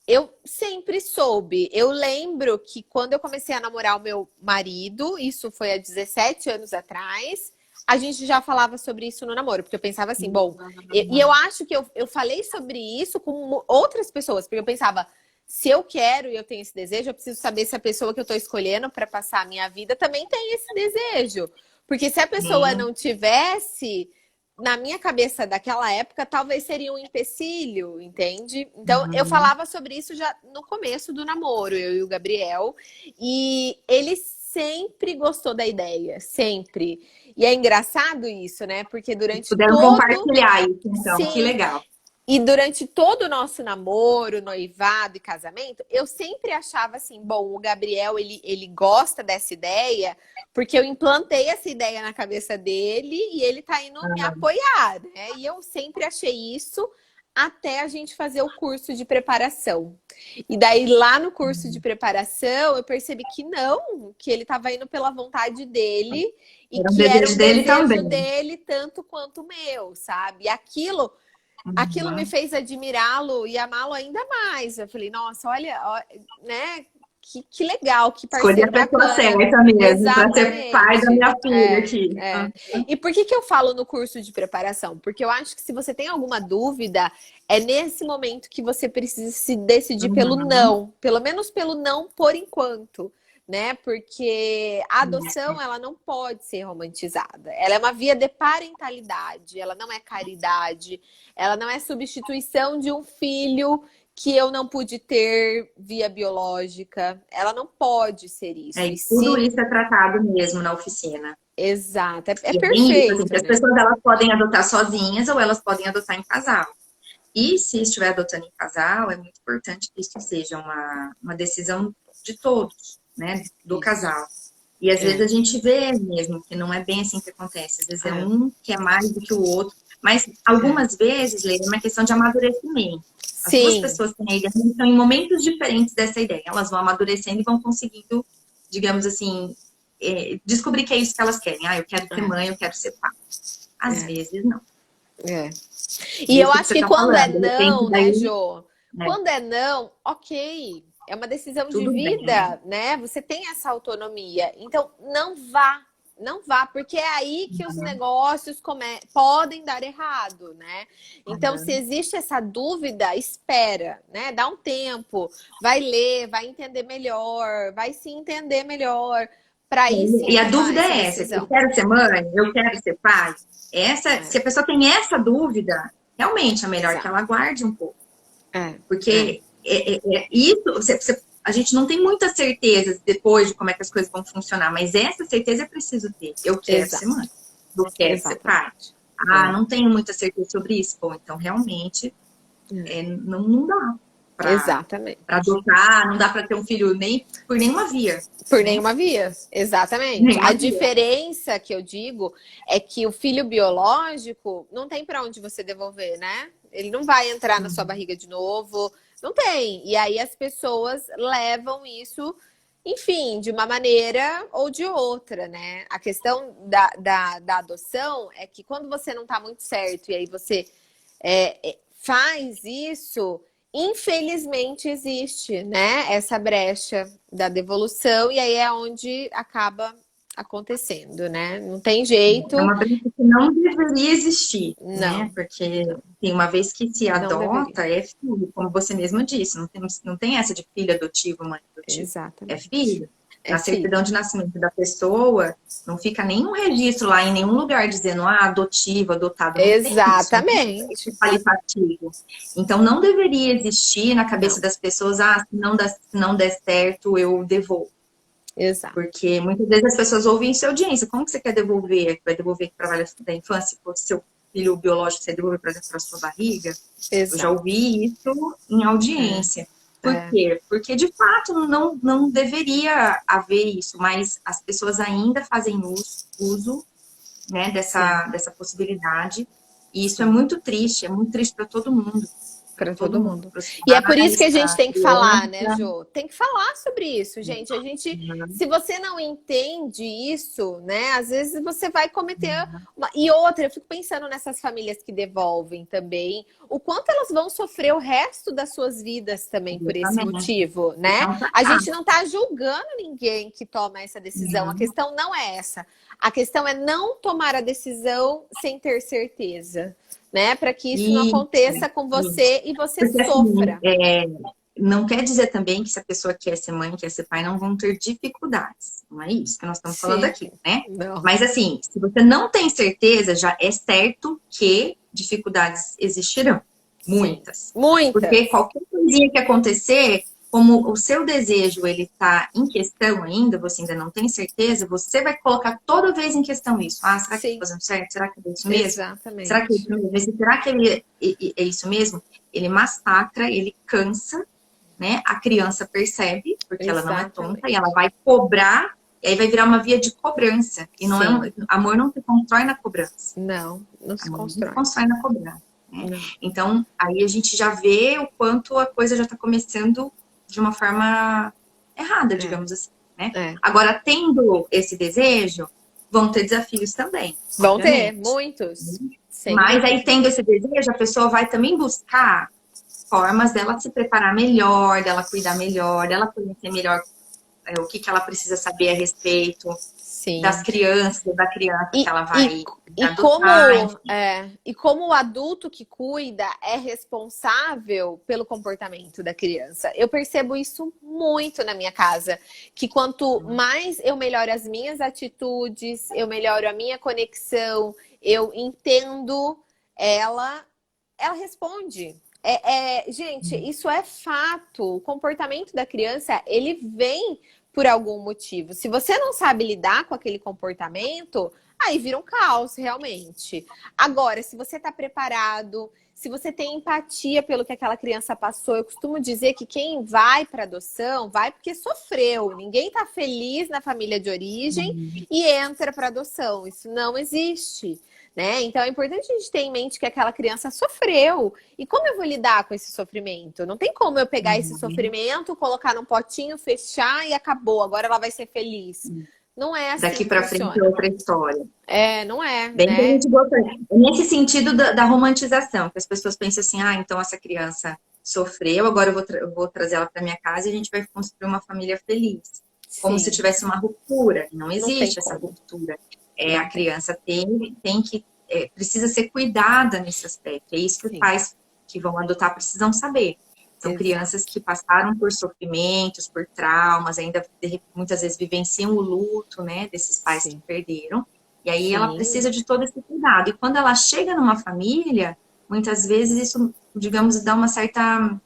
eu sempre soube. Eu lembro que quando eu comecei a namorar o meu marido, isso foi há 17 anos atrás, a gente já falava sobre isso no namoro, porque eu pensava assim, bom, e eu acho que eu falei sobre isso com outras pessoas, porque eu pensava, se eu quero e eu tenho esse desejo, eu preciso saber se a pessoa que eu estou escolhendo para passar a minha vida também tem esse desejo. Porque se a pessoa Sim. não tivesse, na minha cabeça daquela época, talvez seria um empecilho, entende? Então, eu Uhum. falava sobre isso já no começo do namoro, eu e o Gabriel. E ele sempre gostou da ideia, sempre. E é engraçado isso, né? Porque durante Puderam todo... compartilhar isso, então, que Sim, legal. e durante todo o nosso namoro, noivado e casamento, eu sempre achava assim, bom, o Gabriel, ele gosta dessa ideia, porque eu implantei essa ideia na cabeça dele e ele tá indo me Uhum. apoiar, né? E eu sempre achei isso até a gente fazer o curso de preparação. E daí, lá no curso de preparação, eu percebi que não, que ele tava indo pela vontade dele e Era um que era um desejo dele desejo também. dele tanto quanto o meu, sabe? E aquilo me Uhum. fez admirá-lo e amá-lo ainda mais. Eu falei, nossa, olha, né? Que legal, que Escolhi a parceiro pessoa bacana. certa mesmo, para ser pai da Exatamente. minha filha aqui. É. E por que eu falo no curso de preparação? Porque eu acho que se você tem alguma dúvida, é nesse momento que você precisa se decidir pelo Uhum. não. Pelo menos pelo não por enquanto. Né? Porque a adoção, ela não pode ser romantizada. Ela é uma via de parentalidade, ela não é caridade, ela não é substituição de um filho que eu não pude ter via biológica. Ela não pode ser isso. E E tudo sim, isso é tratado mesmo na oficina. exato. É E é bem isso, assim, perfeito, que as né? pessoas elas podem adotar sozinhas ou elas podem adotar em casal. E se estiver adotando em casal, é muito importante que isso seja uma decisão de todos, né, do Isso. casal. E às vezes É, a gente vê mesmo que não é bem assim que acontece. Às vezes é é, um que é mais do que o outro. Mas é. algumas vezes, Leila, é uma questão de amadurecimento. As duas Sim, pessoas têm a ideia, estão em momentos diferentes dessa ideia. Elas vão amadurecendo e vão conseguindo, digamos assim, descobrir que é isso que elas querem. Ah, eu quero ser é, mãe, eu quero ser pai. Às é, vezes não. é. E eu Isso que acho você que está quando é falando. De repente, não, né, daí, Jô? né, Quando é não, ok. É uma decisão de tudo bem. vida, né? Você tem essa autonomia. Então, não vá. Não vá, porque é aí que os negócios podem dar errado, né? Então, se Uhum. existe essa dúvida, espera, né? Dá um tempo, vai ler, vai entender melhor, vai se entender melhor, para aí sim E a tomar dúvida essa é essa: eu decisão. quero ser mãe, eu quero ser pai. Se É, a pessoa tem essa dúvida, realmente é melhor que exato. ela aguarde um pouco. É, é, Porque isso, a gente não tem muita certeza depois de como é que as coisas vão funcionar, mas essa certeza é preciso ter. Eu quero ser exato. mãe, eu quero ser pai. Exatamente. Ah, É, não tenho muita certeza sobre isso. Bom, então realmente é, não dá para exatamente. adotar, não dá para ter um filho nem por nenhuma via, Por né? nenhuma via, exatamente. A Nenhuma via. diferença que eu digo é que o filho biológico não tem para onde você devolver, né? Ele não vai entrar na sua barriga de novo, não tem. E aí as pessoas levam isso, enfim, de uma maneira ou de outra, né? A questão da adoção é que quando você não está muito certo e aí você faz isso, infelizmente existe, né? Essa brecha da devolução, e aí é onde acaba acontecendo, né? Não tem É jeito, uma briga que não deveria existir, né? não, Porque não, tem uma vez que se não deveria. adota, é filho, como você mesma disse, não tem essa de filho adotivo, mãe adotiva. É Exatamente. filho. É Na certidão filho. de nascimento da pessoa, não fica nenhum registro lá em nenhum lugar dizendo, adotado, adotado. Não tem isso, não tem esse Exatamente. qualitativo. Então, não deveria existir na cabeça Não, das pessoas, se não der certo, eu devolvo. exato. Porque muitas vezes as pessoas ouvem isso em audiência. Como que você quer devolver? Vai devolver para trabalho da infância? Se fosse seu filho biológico, você devolver para sua barriga? Eu já Exato. ouvi isso em É, audiência. Por é, quê? Porque, de fato, não deveria haver isso, mas as pessoas ainda fazem uso, né, sim, dessa possibilidade. E isso sim. é muito triste para Para todo todo mundo, mundo. para os E é por isso que pais, a para gente a tem que falar, né, criança. Jô? Tem que falar sobre isso, gente. A gente, se você não entende isso, né, às vezes você vai cometer uma... E outra, eu fico pensando nessas famílias que devolvem também, o quanto elas vão sofrer o resto das suas vidas também por esse Exatamente. motivo, Isso é né? um A fracasso. gente não tá julgando ninguém que toma essa decisão. A questão não é essa. A questão é não tomar a decisão sem ter certeza, né? Para que isso não Isso, aconteça com isso. você e você Porque assim, sofra. não quer dizer também que se a pessoa quer ser mãe, quer ser pai, não vão ter dificuldades. Não é isso que nós estamos falando Sim. aqui, né? Não. Mas assim, se você não tem certeza, já é certo que dificuldades existirão. Sim. Muitas. Porque Muitas. qualquer coisinha que acontecer, como o seu desejo ele está em questão ainda, você ainda não tem certeza, você vai colocar toda vez em questão isso. Ah, será que eu Sim. estou fazendo certo? Será que é isso mesmo? Será que é Exatamente. isso mesmo? Será que é isso mesmo? Ele massacra, ele cansa, né? A criança percebe, porque ela não é tonta, e ela Exatamente. vai cobrar, e aí vai virar uma via de cobrança. E não é Sim. amor não se constrói na cobrança. Não, não se Amor não se constrói. constrói na cobrança. Né? Não. Então, aí a gente já vê o quanto a coisa já está começando de uma forma errada, É. digamos assim, né? É. Agora, tendo esse desejo, vão ter desafios também, Vão ter, obviamente. muitos. Sem Mas aí, dúvida. tendo esse desejo, a pessoa vai também buscar formas dela se preparar melhor, dela cuidar melhor, dela conhecer melhor o que ela precisa saber a respeito das Sim. crianças, da criança que E, ela e, vai e, adotar, como, enfim. e como o adulto que cuida é responsável pelo comportamento da criança. Eu percebo isso muito na minha casa, que quanto mais eu melhoro as minhas atitudes, eu melhoro a minha conexão, eu entendo ela responde. Gente, isso é fato. O comportamento da criança, ele vem por algum motivo. Se você não sabe lidar com aquele comportamento, aí vira um caos, realmente. Agora, se você está preparado, se você tem empatia pelo que aquela criança passou, eu costumo dizer que quem vai para adoção vai porque sofreu. Ninguém está feliz na família de origem e entra para adoção. Isso não existe. Né? Então é importante a gente ter em mente que aquela criança sofreu. E como eu vou lidar com esse sofrimento? Não tem como eu pegar esse sofrimento, colocar num potinho, fechar e acabou. Agora ela vai ser feliz. Não é assim Daqui que para frente é funciona. outra história. Não é, Bem que a né? gente gosta. Nesse sentido da romantização, que as pessoas pensam assim, ah, então essa criança sofreu, agora eu vou trazer ela para minha casa e a gente vai construir uma família feliz. Como se Sim, tivesse uma ruptura. Não não tem existe essa como. ruptura. Não A tem. criança tem que, precisa ser cuidada nesse aspecto. É isso que os Sim, pais que vão adotar precisam saber. São crianças exato. que passaram por sofrimentos, por traumas, ainda muitas vezes vivenciam o luto, né, desses pais que Sim, perderam. E aí ela sim, precisa de todo esse cuidado. E quando ela chega numa família, muitas vezes isso, digamos, dá uma certa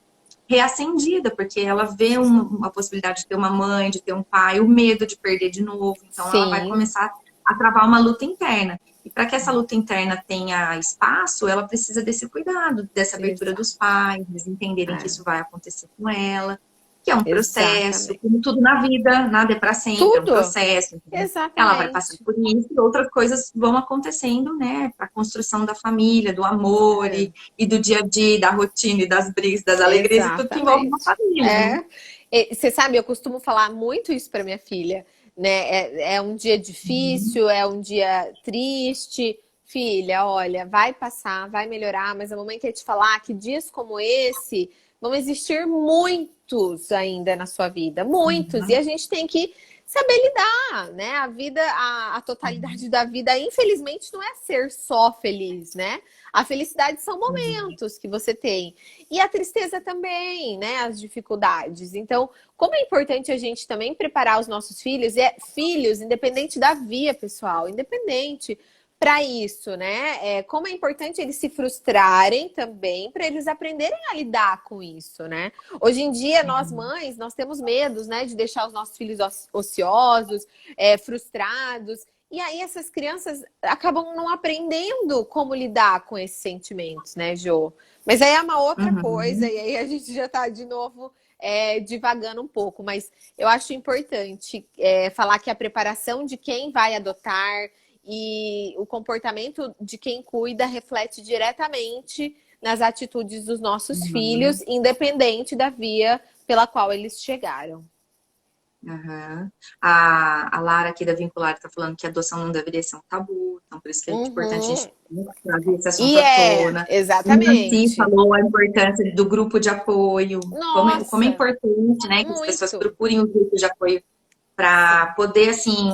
reacendida, porque ela vê uma possibilidade de ter uma mãe, de ter um pai, o medo de perder de novo. Então ela vai sim, começar a travar uma luta interna. E para que essa luta interna tenha espaço, ela precisa desse cuidado, dessa abertura exato. dos pais, eles entenderem que É, isso vai acontecer com ela, que é um processo, exatamente. como tudo na vida, nada é para sempre, é um Tudo, processo. Entendeu? Ela vai passando exatamente. por isso e outras coisas vão acontecendo, né, para a construção da família, do amor É. e do dia a dia, da rotina e das brigas, das alegrias e tudo que envolve uma Exatamente. família, né? Você sabe, eu costumo falar muito isso para minha filha, né? É um dia difícil, é um dia triste. Filha, olha, vai passar, vai melhorar, mas a mamãe quer te falar que dias como esse vão existir muitos ainda na sua vida, muitos. E a Uhum. gente tem que saber lidar, né? A vida, a totalidade da vida, infelizmente, não é ser só feliz, né? A felicidade são momentos que você tem. E a tristeza também, né? As dificuldades. Então, como é importante a gente também preparar os nossos filhos, filhos, independente da via, pessoal, independente para isso, né? Como é importante eles se frustrarem também para eles aprenderem a lidar com isso, né? Hoje em dia, nós mães, nós temos medos, né, de deixar os nossos filhos ociosos, frustrados. E aí essas crianças acabam não aprendendo como lidar com esses sentimentos, né, Jô? Mas aí é uma outra coisa, Uhum. e aí a gente já está de novo divagando um pouco. Mas eu acho importante falar que a preparação de quem vai adotar e o comportamento de quem cuida reflete diretamente nas atitudes dos nossos Uhum. filhos, independente da via pela qual eles chegaram. Uhum. A Lara aqui da Vincular está falando que a adoção não deveria ser um tabu, então por isso que é importante a Uhum. gente trazer esse assunto E à tona. A Nancy exatamente. falou a importância do grupo de apoio, como é Nossa, importante, né, que as pessoas muito. procurem os grupos de apoio Sim, para poder, assim,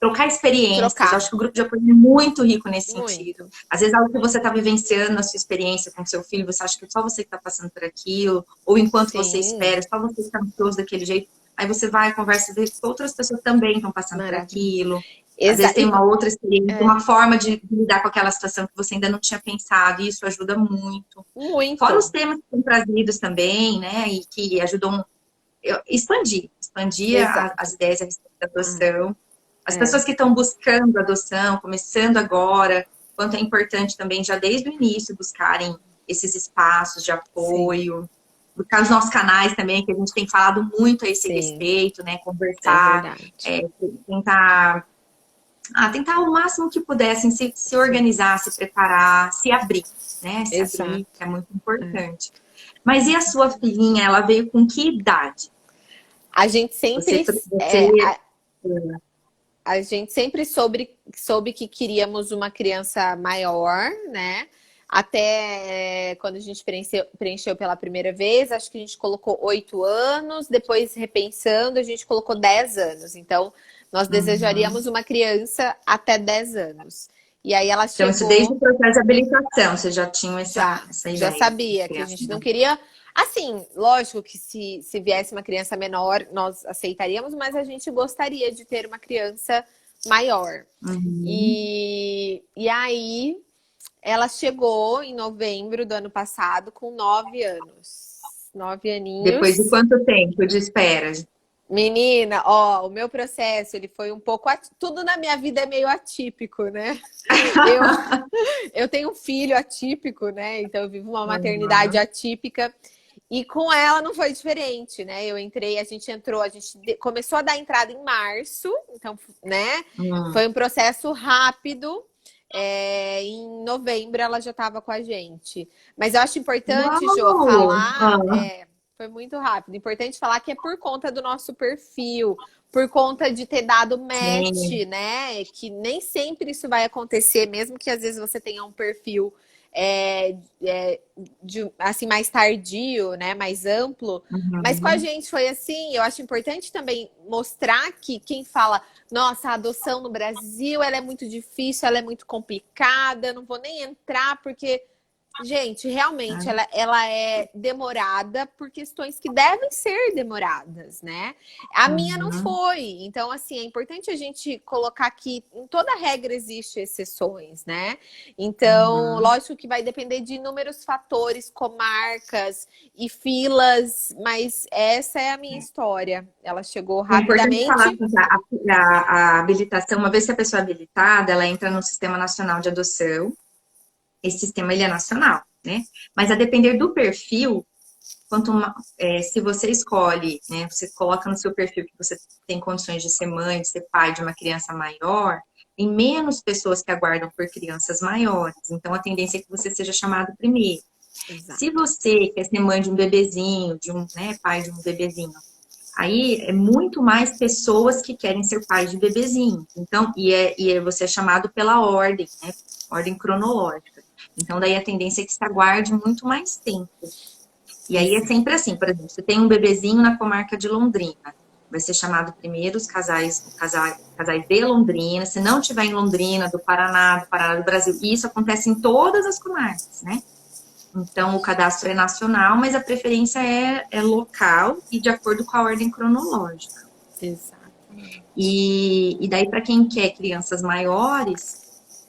trocar experiências. Eu Trocar. acho que o grupo de apoio é muito rico nesse sentido. Muito. Às vezes, algo que você está vivenciando na sua experiência com seu filho, você acha que só você está passando por aquilo, ou enquanto você Sim. espera, só você está ansioso daquele jeito. Aí você vai, conversa, vê que outras pessoas também estão passando por Maravilha. aquilo. Às vezes tem uma outra experiência, uma forma de lidar com aquela situação que você ainda não tinha pensado, e isso ajuda muito. Fora os Muito. temas que são trazidos também, né, e que ajudam a expandir as Exato. ideias a respeito da adoção. As É, pessoas que estão buscando adoção, começando agora, quanto é importante também, já desde o início, buscarem esses espaços de sim, apoio. Buscar os nossos canais também, que a gente tem falado muito a esse sim, respeito, né? é Conversar, verdade. tentar, tentar o máximo que pudessem se Sim, organizar, se preparar, se abrir, né? Se abrir, que exato. é muito É. importante. Mas e a sua filhinha? Ela veio com que idade? A gente Você, sempre, você a gente sempre soube que queríamos uma criança maior, né? Até quando a gente preencheu pela primeira vez, acho que a gente colocou 8 anos, depois repensando, a gente colocou 10 anos. Então, nós Uhum. desejaríamos uma criança até 10 anos. E aí ela Então, isso desde o chegou. processo de habilitação, vocês já tinham essa Já ideia de sabia que a criança. gente não queria. Assim, lógico que se viesse uma criança menor, nós aceitaríamos, mas a gente gostaria de ter uma criança maior. Uhum. E aí, ela chegou em novembro do ano passado com 9 anos. Depois de Nove aninhos. quanto tempo de espera? Menina, ó, o meu processo, ele foi um pouco... Tudo na minha vida é meio atípico, né? Eu, eu tenho um filho atípico, né? Então eu vivo uma maternidade Uhum. atípica. E com ela não foi diferente, né? A gente começou a dar entrada em março, então, né? Uhum. Foi um processo rápido. Em novembro ela já estava com a gente. Mas eu acho importante, Jô, Uau! falar. Ah, Foi muito rápido. Importante falar que é por conta do nosso perfil, por conta de ter dado match, sim. né? Que nem sempre isso vai acontecer, mesmo que às vezes você tenha um perfil é, é, assim mais tardio, né? Mais amplo. Mas com a Uhum. gente foi assim. Eu acho importante também mostrar que quem fala, nossa, a adoção no Brasil ela é muito difícil, ela é muito complicada, não vou nem entrar porque gente, realmente, ela é demorada por questões que devem ser demoradas, né? A minha não Uhum. foi. Então, assim, é importante a gente colocar que em toda regra existe exceções, né? Então, Uhum. lógico que vai depender de inúmeros fatores, comarcas e filas, mas essa é a minha história. Ela chegou É importante falar rapidamente. que a habilitação, uma vez que a pessoa é habilitada, ela entra no Sistema Nacional de Adoção. Esse sistema ele é nacional, né? Mas a depender do perfil, se você escolhe, né, você coloca no seu perfil que você tem condições de ser mãe, de ser pai de uma criança maior, tem menos pessoas que aguardam por crianças maiores. Então, a tendência é que você seja chamado primeiro. Se Exato. você quer ser mãe de um bebezinho, né, pai de um bebezinho, aí é muito mais pessoas que querem ser pais de bebezinho. Então, você é chamado pela ordem, né, ordem cronológica. Então, daí a tendência é que se aguarde muito mais tempo. E aí é Exato. sempre assim, por exemplo, você tem um bebezinho na comarca de Londrina, vai ser chamado primeiro os casais de Londrina, se não tiver em Londrina, do Paraná do Brasil, e isso acontece em todas as comarcas, né? Então, o cadastro é nacional, mas a preferência é local e de acordo com a ordem cronológica. Exatamente. E daí, para quem quer crianças maiores,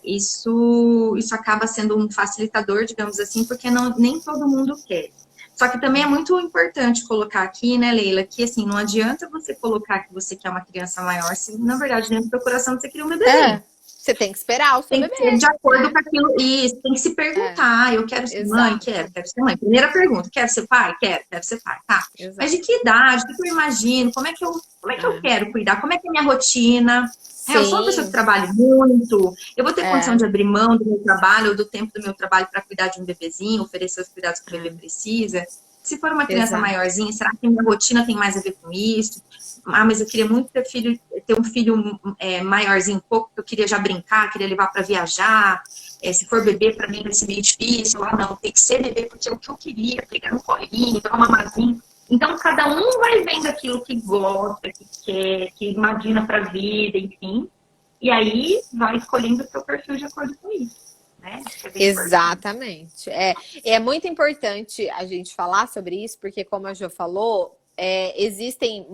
isso acaba sendo um facilitador, digamos assim, porque nem todo mundo quer. Só que também é muito importante colocar aqui, né, Leila, que assim, não adianta você colocar que você quer uma criança maior, se na verdade dentro do seu coração você queria um bebezinho. Você tem que esperar o seu Tem que ser bebê, de acordo né? com aquilo. Isso, tem que se perguntar. Eu quero ser mãe? Quero, Exato. quero ser mãe. Primeira pergunta, quero ser pai? Quero ser pai. Tá. Mas de Exato. que idade? O que eu imagino? Como é que eu É. quero cuidar? Como é que é a minha rotina? Eu sou uma pessoa que Sim, trabalha muito, eu vou ter condição é, de abrir mão do meu trabalho ou do tempo do meu trabalho para cuidar de um bebezinho, oferecer os cuidados que o bebê precisa. Se for uma criança exato. maiorzinha, será que minha rotina tem mais a ver com isso? Mas eu queria muito ter um filho maiorzinho um pouco, porque eu queria já brincar, queria levar para viajar. Se for bebê, para mim vai ser meio difícil. Não, tem que ser bebê, porque é o que eu queria, pegar no colinho, dar uma mamazinha. Então, cada um vai vendo aquilo que gosta, que quer, que imagina para a vida, enfim. E aí vai escolhendo o seu perfil de acordo com isso, né? Isso é bem importante. Exatamente. É muito importante a gente falar sobre isso, porque, como a Jo falou, existem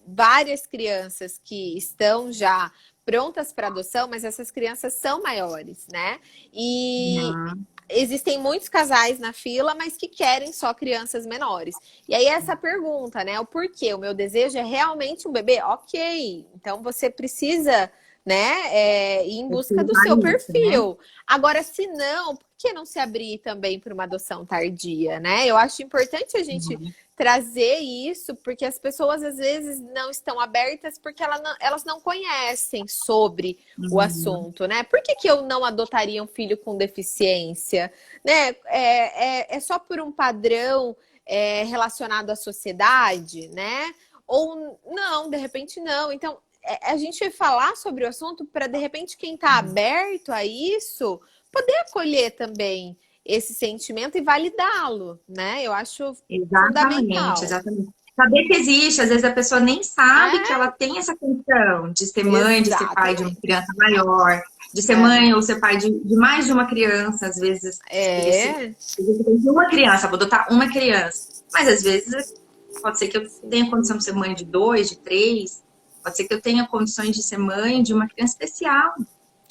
várias crianças que estão já prontas para adoção, mas essas crianças são maiores, né? E Uhum. existem muitos casais na fila, mas que querem só crianças menores. E aí essa pergunta, né? O porquê? O meu desejo é realmente um bebê? Ok. Então você precisa, né, ir em busca do Pesquisar seu isso, né? perfil. Agora, se não, por que não se abrir também para uma adoção tardia, né? Eu acho importante a gente Uhum. trazer isso, porque as pessoas às vezes não estão abertas porque elas não conhecem sobre o Uhum. assunto, né? Por que eu não adotaria um filho com deficiência? Né? É só por um padrão relacionado à sociedade, né? Ou não, de repente não. Então, a gente vai falar sobre o assunto para, de repente, quem está aberto a isso, poder acolher também esse sentimento e validá-lo, né? Eu acho Exatamente, fundamental. exatamente. Saber que existe, às vezes a pessoa nem sabe que É, ela tem essa condição de ser mãe, de ser pai de uma exatamente. criança maior, de ser É, mãe ou ser pai de mais de uma criança, às vezes, é, de uma criança, vou adotar uma criança. Mas às vezes pode ser que eu tenha condição de ser mãe de dois, de três, pode ser que eu tenha condições de ser mãe de uma criança especial,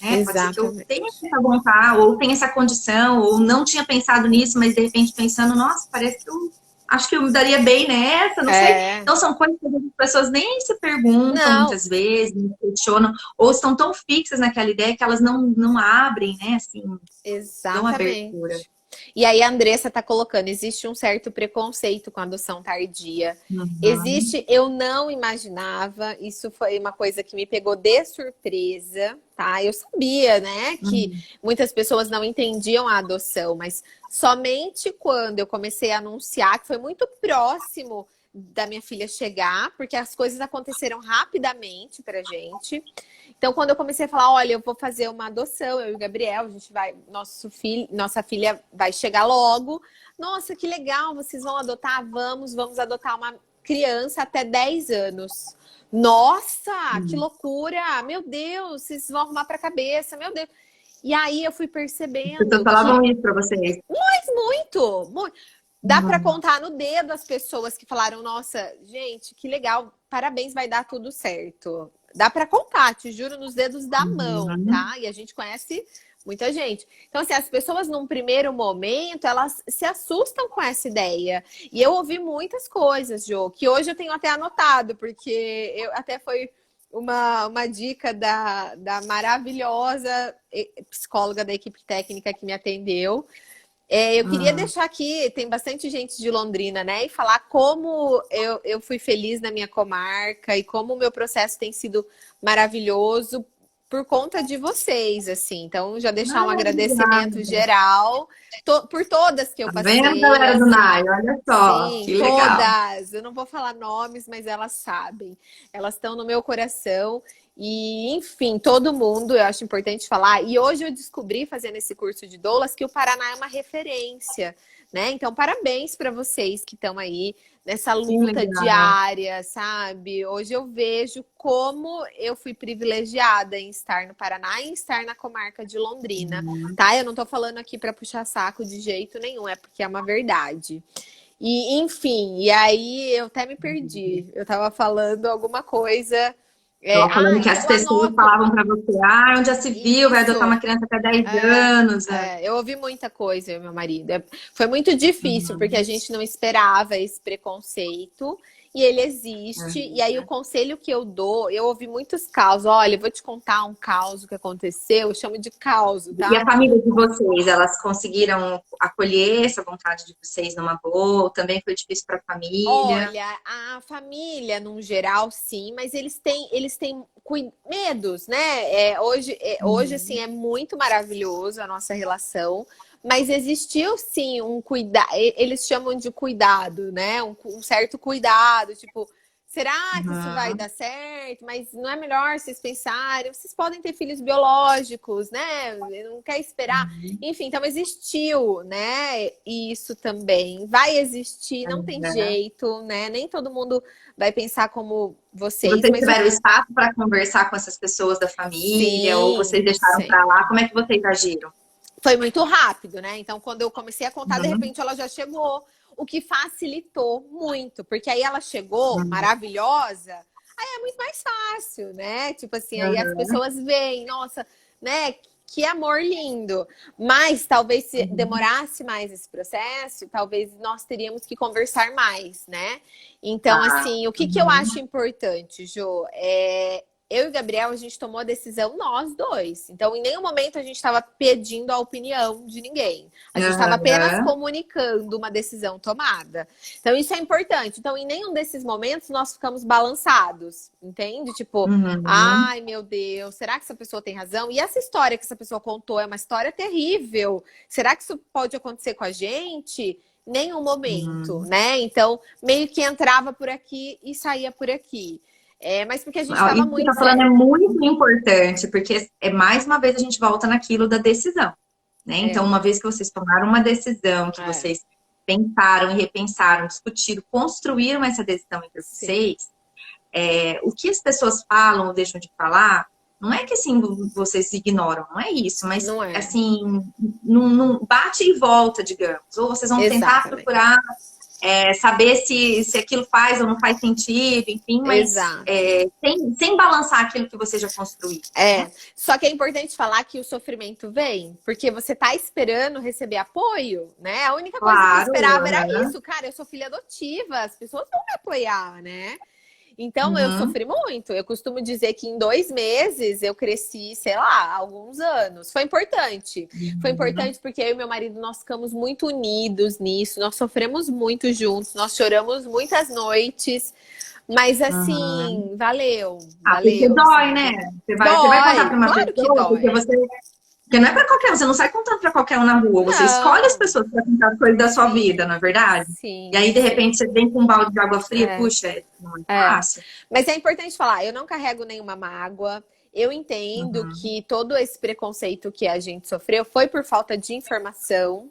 né? Pode ser que eu tenha exatamente. essa vontade, ou tenha essa condição, ou não tinha pensado nisso, mas de repente pensando, nossa, parece que eu acho que eu me daria bem nessa, não sei. É, Então são coisas que as pessoas nem se perguntam não, muitas vezes, não questionam, ou estão tão fixas naquela ideia que elas não abrem, né? Assim, dão abertura. exatamente. E aí a Andressa está colocando, existe um certo preconceito com a adoção tardia. Uhum, Existe, eu não imaginava, isso foi uma coisa que me pegou de surpresa, tá? Eu sabia, né, que uhum, muitas pessoas não entendiam a adoção, mas somente quando eu comecei a anunciar, que foi muito próximo da minha filha chegar, porque as coisas aconteceram rapidamente pra gente. Então, quando eu comecei a falar, olha, eu vou fazer uma adoção, eu e o Gabriel, a gente vai, nossa filha vai chegar logo. Nossa, que legal, vocês vão adotar? Vamos adotar uma criança até 10 anos. Nossa, que uhum. loucura! Meu Deus, vocês vão arrumar para a cabeça, meu Deus. E aí eu fui As pessoas percebendo falavam que isso para vocês. faz muito, muito. Dá para Uhum, contar no dedo as pessoas que falaram: nossa, gente, que legal, parabéns, vai dar tudo certo. Dá para contar, te juro, nos dedos da mão, uhum. tá? E a gente conhece muita gente. Então, assim, as pessoas num primeiro momento, elas se assustam com essa ideia. E eu ouvi muitas coisas, Jô, que hoje eu tenho até anotado, porque eu até foi uma dica da maravilhosa psicóloga da equipe técnica que me atendeu. Eu queria Uhum. deixar aqui, tem bastante gente de Londrina, né? E falar como eu fui feliz na minha comarca e como o meu processo tem sido maravilhoso por conta de vocês, assim. Então, já deixar Ah, um agradecimento obrigada. geral por todas que eu Tá vendo, passei, galera do assim. NAI? Olha só, Sim, que legal. todas. Eu não vou falar nomes, mas elas sabem. Elas estão no meu coração. E, enfim, todo mundo, eu acho importante falar. E hoje eu descobri, fazendo esse curso de doulas, que o Paraná é uma referência, né? Então, parabéns para vocês que estão aí nessa Que luta legal. diária, sabe? Hoje eu vejo como eu fui privilegiada em estar no Paraná e em estar na comarca de Londrina, Uhum. tá? Eu não tô falando aqui para puxar saco de jeito nenhum, é porque é uma verdade. E, enfim, e aí eu até me perdi. Eu tava falando alguma coisa. Estava falando que as Eu pessoas anoto falavam para você, ah, onde já se viu, vai adotar isso. uma criança até 10 anos. É. Eu ouvi muita coisa, eu e meu marido. Foi muito difícil, porque a Uhum. gente não esperava esse preconceito. E ele existe. E aí, o Uhum. conselho que eu dou, eu ouvi muitos causos. Olha, eu vou te contar um caso que aconteceu. Eu chamo de caso, E a tá? família de vocês, elas conseguiram acolher essa vontade de vocês numa boa? Ou também foi difícil para a família? Olha, a família, num geral, sim, mas eles têm medos, né? Hoje, assim, Uhum. é muito maravilhoso a nossa relação, mas existiu, sim, um cuidado, eles chamam de cuidado, né? Um certo cuidado, tipo, será que isso vai dar certo? Mas não é melhor vocês pensarem, vocês podem ter filhos biológicos, né? Não quer esperar. Enfim, então existiu, né? Isso também. Vai existir, não tem jeito, né? Nem todo mundo vai pensar como vocês. Vocês mas tiveram espaço para conversar com essas pessoas da família? Sim, ou vocês deixaram para lá? Como é que vocês agiram? Foi muito rápido, né? Então, quando eu comecei a contar, de repente ela já chegou. O que facilitou muito, porque aí ela chegou maravilhosa, aí é muito mais fácil, né? Tipo assim, aí as pessoas veem, nossa, né? Que amor lindo. Mas talvez se demorasse mais esse processo, talvez nós teríamos que conversar mais, né? Então, assim, o que eu acho importante, Jô, eu e o Gabriel, a gente tomou a decisão nós dois. Então, em nenhum momento a gente estava pedindo a opinião de ninguém. A gente estava apenas comunicando uma decisão tomada. Então, isso é importante. Então, em nenhum desses momentos nós ficamos balançados, entende? Tipo, ai, meu Deus, será que essa pessoa tem razão? E essa história que essa pessoa contou é uma história terrível. Será que isso pode acontecer com a gente? Nenhum momento, né? Então, meio que entrava por aqui e saía por aqui. Mas porque a gente estava muito. Isso que você está falando é muito importante, porque mais uma vez a gente volta naquilo da decisão, né? Então, uma vez que vocês tomaram uma decisão, que vocês pensaram e repensaram, discutiram, construíram essa decisão entre vocês, o que as pessoas falam ou deixam de falar, não é que assim vocês ignoram, não é isso, mas assim, não bate e volta, digamos. Ou vocês vão tentar procurar saber se aquilo faz ou não faz sentido, enfim, mas sem balançar aquilo que você já construiu. Só que é importante falar que o sofrimento vem, porque você tá esperando receber apoio, né? A única coisa que eu esperava era isso, cara, eu sou filha adotiva, as pessoas vão me apoiar, né? Então, eu sofri muito. Eu costumo dizer que em 2 meses eu cresci, sei lá, alguns anos. Foi importante. Foi importante porque eu e meu marido, nós ficamos muito unidos nisso. Nós sofremos muito juntos. Nós choramos muitas noites. Mas, assim, valeu. Porque dói, né? Você vai contar para uma pessoa, porque não é para qualquer um, você não sai contando para qualquer um na rua. Você escolhe as pessoas para contar coisas da sua vida, não é verdade? Sim. E aí, de repente, você vem com um balde de água fria, puxa, não é fácil. Mas é importante falar, eu não carrego nenhuma mágoa. Eu entendo que todo esse preconceito que a gente sofreu foi por falta de informação,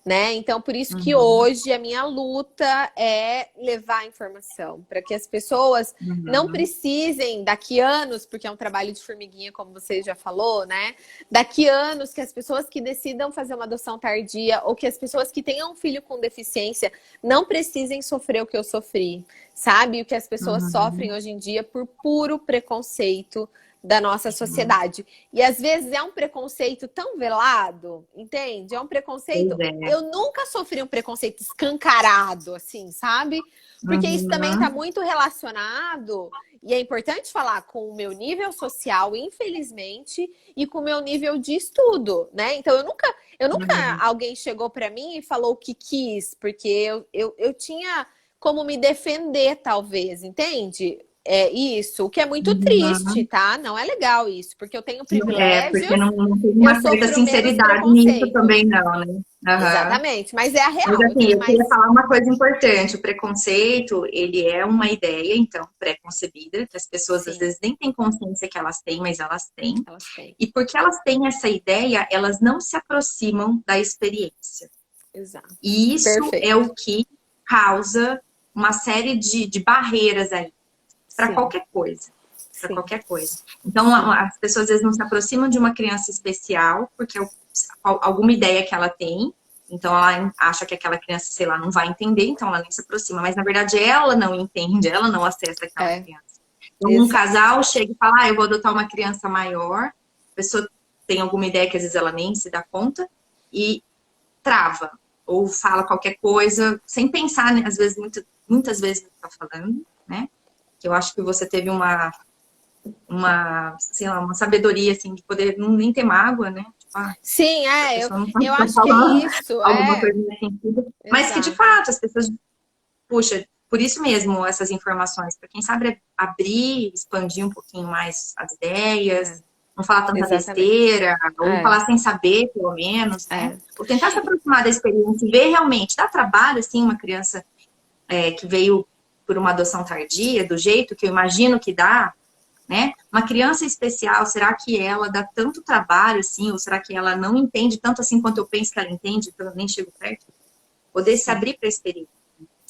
né? Então, por isso que hoje a minha luta é levar a informação, para que as pessoas não precisem, daqui anos, porque é um trabalho de formiguinha, como você já falou, né? Daqui anos, que as pessoas que decidam fazer uma adoção tardia, ou que as pessoas que tenham um filho com deficiência, não precisem sofrer o que eu sofri, sabe? O que as pessoas sofrem hoje em dia por puro preconceito da nossa sociedade. E às vezes é um preconceito tão velado, entende? É um preconceito... Eu nunca sofri um preconceito escancarado, assim, sabe? Porque isso também está muito relacionado, e é importante falar, com o meu nível social, infelizmente, e com o meu nível de estudo, né? Então, eu nunca alguém chegou para mim e falou o que quis, porque eu tinha como me defender, talvez, entende? Isso, o que é muito triste, tá? Não é legal isso, porque eu tenho privilégios. Porque não tem uma certa sinceridade nisso também, não, né? Exatamente, mas é a real. Mas assim, eu queria falar uma coisa importante. O preconceito, ele é uma ideia, então, pré-concebida, que as pessoas às vezes nem têm consciência que elas têm, mas elas têm. E porque elas têm essa ideia, elas não se aproximam da experiência. Exato. E isso é o que causa uma série de barreiras aí. Para qualquer coisa. Para qualquer coisa. Então, as pessoas às vezes não se aproximam de uma criança especial, porque alguma ideia que ela tem, então ela acha que aquela criança, sei lá, não vai entender, então ela nem se aproxima. Mas, na verdade, ela não entende, ela não acessa aquela criança. Então, um casal chega e fala, eu vou adotar uma criança maior, a pessoa tem alguma ideia que às vezes ela nem se dá conta, e trava, ou fala qualquer coisa, sem pensar, né? Às vezes, muitas vezes, no que está falando, né? Eu acho que você teve sei lá, uma sabedoria, assim, de poder nem ter mágoa, né? Tipo, sim, eu acho que é isso. Alguma coisa nesse sentido. Mas que, de fato, as pessoas... Puxa, por isso mesmo, essas informações, para quem sabe abrir, expandir um pouquinho mais as ideias, não falar tanta besteira, ou falar sem saber, pelo menos, né? Ou tentar se aproximar da experiência e ver realmente, dá trabalho, assim, uma criança que veio por uma adoção tardia, do jeito que eu imagino que dá, né? Uma criança especial, será que ela dá tanto trabalho assim, ou será que ela não entende tanto assim quanto eu penso que ela entende, então eu nem chego perto? Poder se Sim. abrir para a experiência.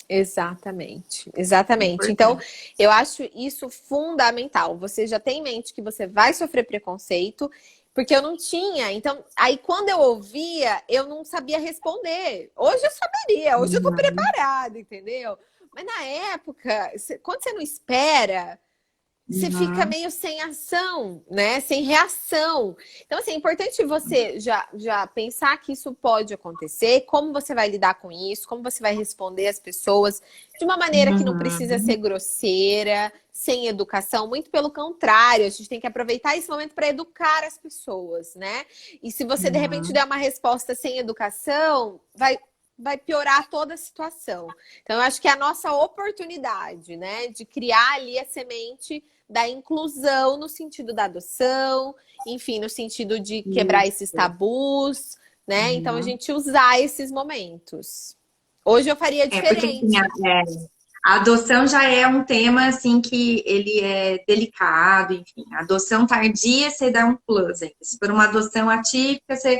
Exatamente, É exatamente. Então, importante. eu acho isso fundamental. Você já tem em mente que você vai sofrer preconceito, porque eu não tinha. Então, aí quando eu ouvia, eu não sabia responder. Hoje eu saberia, hoje eu tô Uhum. preparada, entendeu? Mas na época, quando você não espera, você fica Uhum. meio sem ação, né? Sem reação. Então, assim, é importante você já pensar que isso pode acontecer, como você vai lidar com isso, como você vai responder às pessoas de uma maneira que não precisa ser Uhum. grosseira, sem educação, muito pelo contrário, a gente tem que aproveitar esse momento para educar as pessoas, né? E se você de repente Uhum. der uma resposta sem educação, vai piorar toda a situação. Então, eu acho que é a nossa oportunidade, né, de criar ali a semente da inclusão no sentido da adoção, enfim, no sentido de quebrar esses Isso. tabus, né? Então a Uhum. gente usar esses momentos. Hoje eu faria Porque assim, diferente. a adoção já é um tema assim que ele é delicado, enfim. A adoção tardia, você dá um plus ainda. Se for uma adoção atípica, você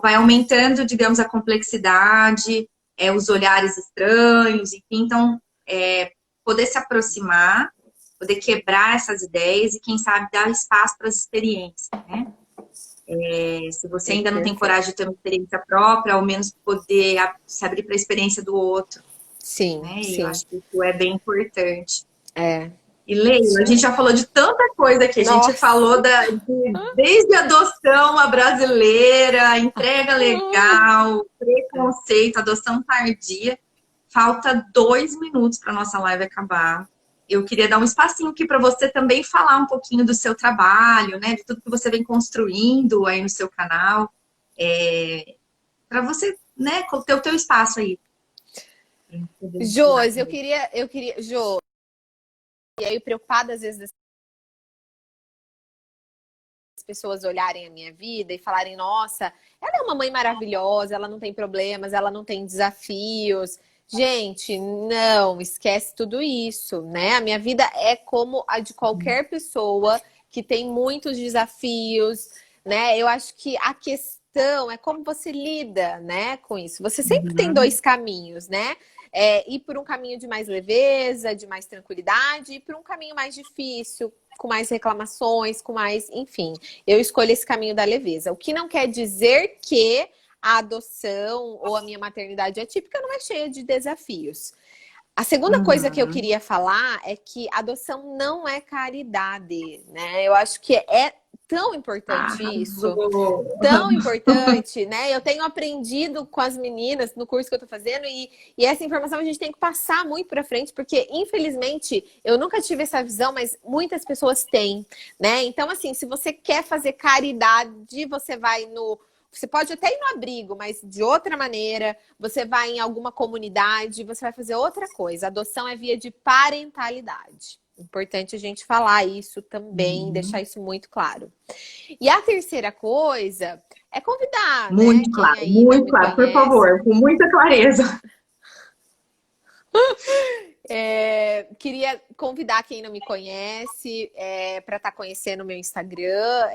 vai aumentando, digamos, a complexidade, os olhares estranhos, enfim. Então, poder se aproximar, poder quebrar essas ideias e, quem sabe, dar espaço para as experiências, né? Se você É ainda não tem perfeito. coragem de ter uma experiência própria, ao menos poder se abrir para a experiência do outro, Sim, né? E eu sim. acho que isso é bem importante. É. E Leila, a gente já falou de tanta coisa aqui. A gente Nossa. falou desde a adoção à brasileira, entrega legal, preconceito, adoção tardia. Falta 2 minutos para nossa live acabar. Eu queria dar um espacinho aqui para você também falar um pouquinho do seu trabalho, né? De tudo que você vem construindo aí no seu canal. Para você, né, ter o teu espaço aí. Pra gente poder encerrar Josi, também. Jô, e aí preocupada às vezes das pessoas olharem a minha vida e falarem, nossa, ela é uma mãe maravilhosa, ela não tem problemas, ela não tem desafios. Gente, não, esquece tudo isso, né? A minha vida é como a de qualquer pessoa que tem muitos desafios, né? Eu acho que a questão é como você lida, né, com isso. Você sempre tem Uhum. dois caminhos, né? Ir por um caminho de mais leveza, de mais tranquilidade, e por um caminho mais difícil, com mais reclamações, com mais, enfim. Eu escolho esse caminho da leveza. O que não quer dizer que a adoção ou a minha maternidade atípica não é cheia de desafios. A segunda coisa que eu Uhum. queria falar é que adoção não é caridade, né? Eu acho que é tão importante isso, Arrasou. tão importante, né? Eu tenho aprendido com as meninas no curso que eu tô fazendo e essa informação a gente tem que passar muito para frente, porque infelizmente eu nunca tive essa visão, mas muitas pessoas têm, né? Então, assim, se você quer fazer caridade, você vai no. Você pode até ir no abrigo, mas de outra maneira, você vai em alguma comunidade, você vai fazer outra coisa. Adoção é via de parentalidade. Importante a gente falar isso também, deixar Uhum. isso muito claro. E a terceira coisa é convidar, né, Muito quem claro, aí não me por conhece. favor, com muita clareza. Queria convidar quem não me conhece para estar conhecendo o meu Instagram,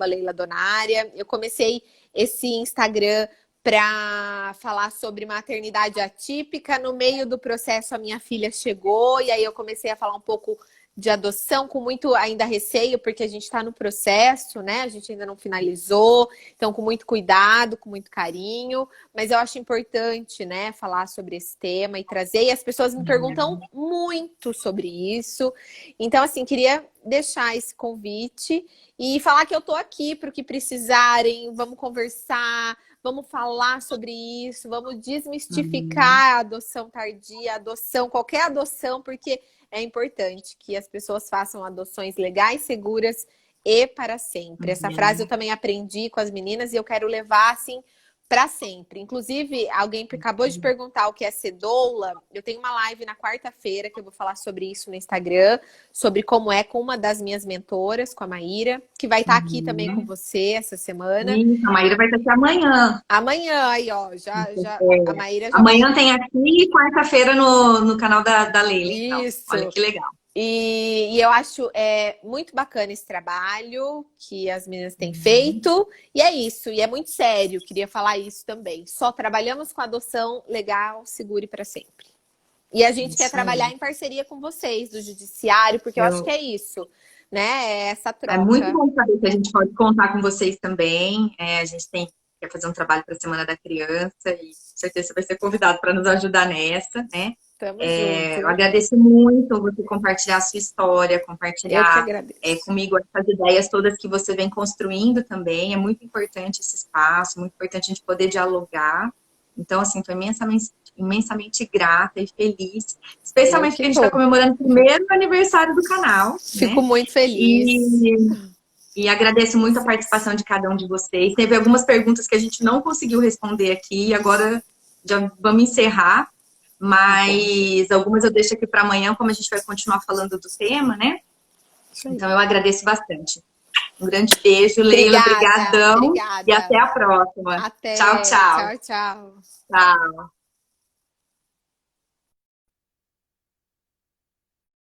@Leila Donária. Eu comecei esse Instagram para falar sobre maternidade atípica. No meio do processo, a minha filha chegou e aí eu comecei a falar um pouco de adoção com muito ainda receio, porque a gente está no processo, né? A gente ainda não finalizou, então com muito cuidado, com muito carinho, mas eu acho importante, né, falar sobre esse tema e trazer, e as pessoas me perguntam muito sobre isso. Então, assim, queria deixar esse convite e falar que eu tô aqui para o que precisarem, vamos conversar, vamos falar sobre isso, vamos Uhum. desmistificar a adoção tardia, a adoção, qualquer adoção, porque é importante que as pessoas façam adoções legais, seguras e para sempre. Essa frase eu Uhum. também aprendi com as meninas e eu quero levar assim para sempre. Inclusive, alguém acabou de perguntar o que é ser doula. Eu tenho uma live na quarta-feira que eu vou falar sobre isso no Instagram, sobre como é com uma das minhas mentoras, com a Maíra, que vai estar aqui também com você essa semana. Isso, a Maíra vai estar aqui amanhã. Amanhã, aí, ó, já a Maíra já vai... Amanhã tem aqui e quarta-feira no canal da Leila, então. Isso. Olha que legal. E eu acho muito bacana esse trabalho que as meninas têm feito. E é isso, e é muito sério, queria falar isso também. Só trabalhamos com adoção legal, segura e para sempre. E a gente quer trabalhar em parceria com vocês, do judiciário, porque eu acho que é isso, né? É essa troca. É muito bom saber que a gente pode contar com vocês também. A gente quer fazer um trabalho para a Semana da Criança e com certeza você vai ser convidado para nos ajudar nessa, né? Tamo junto. Eu agradeço muito você compartilhar a sua história, compartilhar comigo essas ideias todas que você vem construindo também. É muito importante esse espaço, muito importante a gente poder dialogar. Então, assim, estou imensamente grata e feliz, especialmente porque a gente está comemorando o primeiro aniversário do canal. Fico muito feliz. E agradeço muito a participação de cada um de vocês. Teve algumas perguntas que a gente não conseguiu responder aqui, agora já vamos encerrar. Mas algumas eu deixo aqui para amanhã, como a gente vai continuar falando do tema, né? Então eu agradeço bastante. Um grande beijo, Leila. Obrigadão. Obrigada. E até a próxima. Até. Tchau, tchau. Tchau, tchau. Tchau.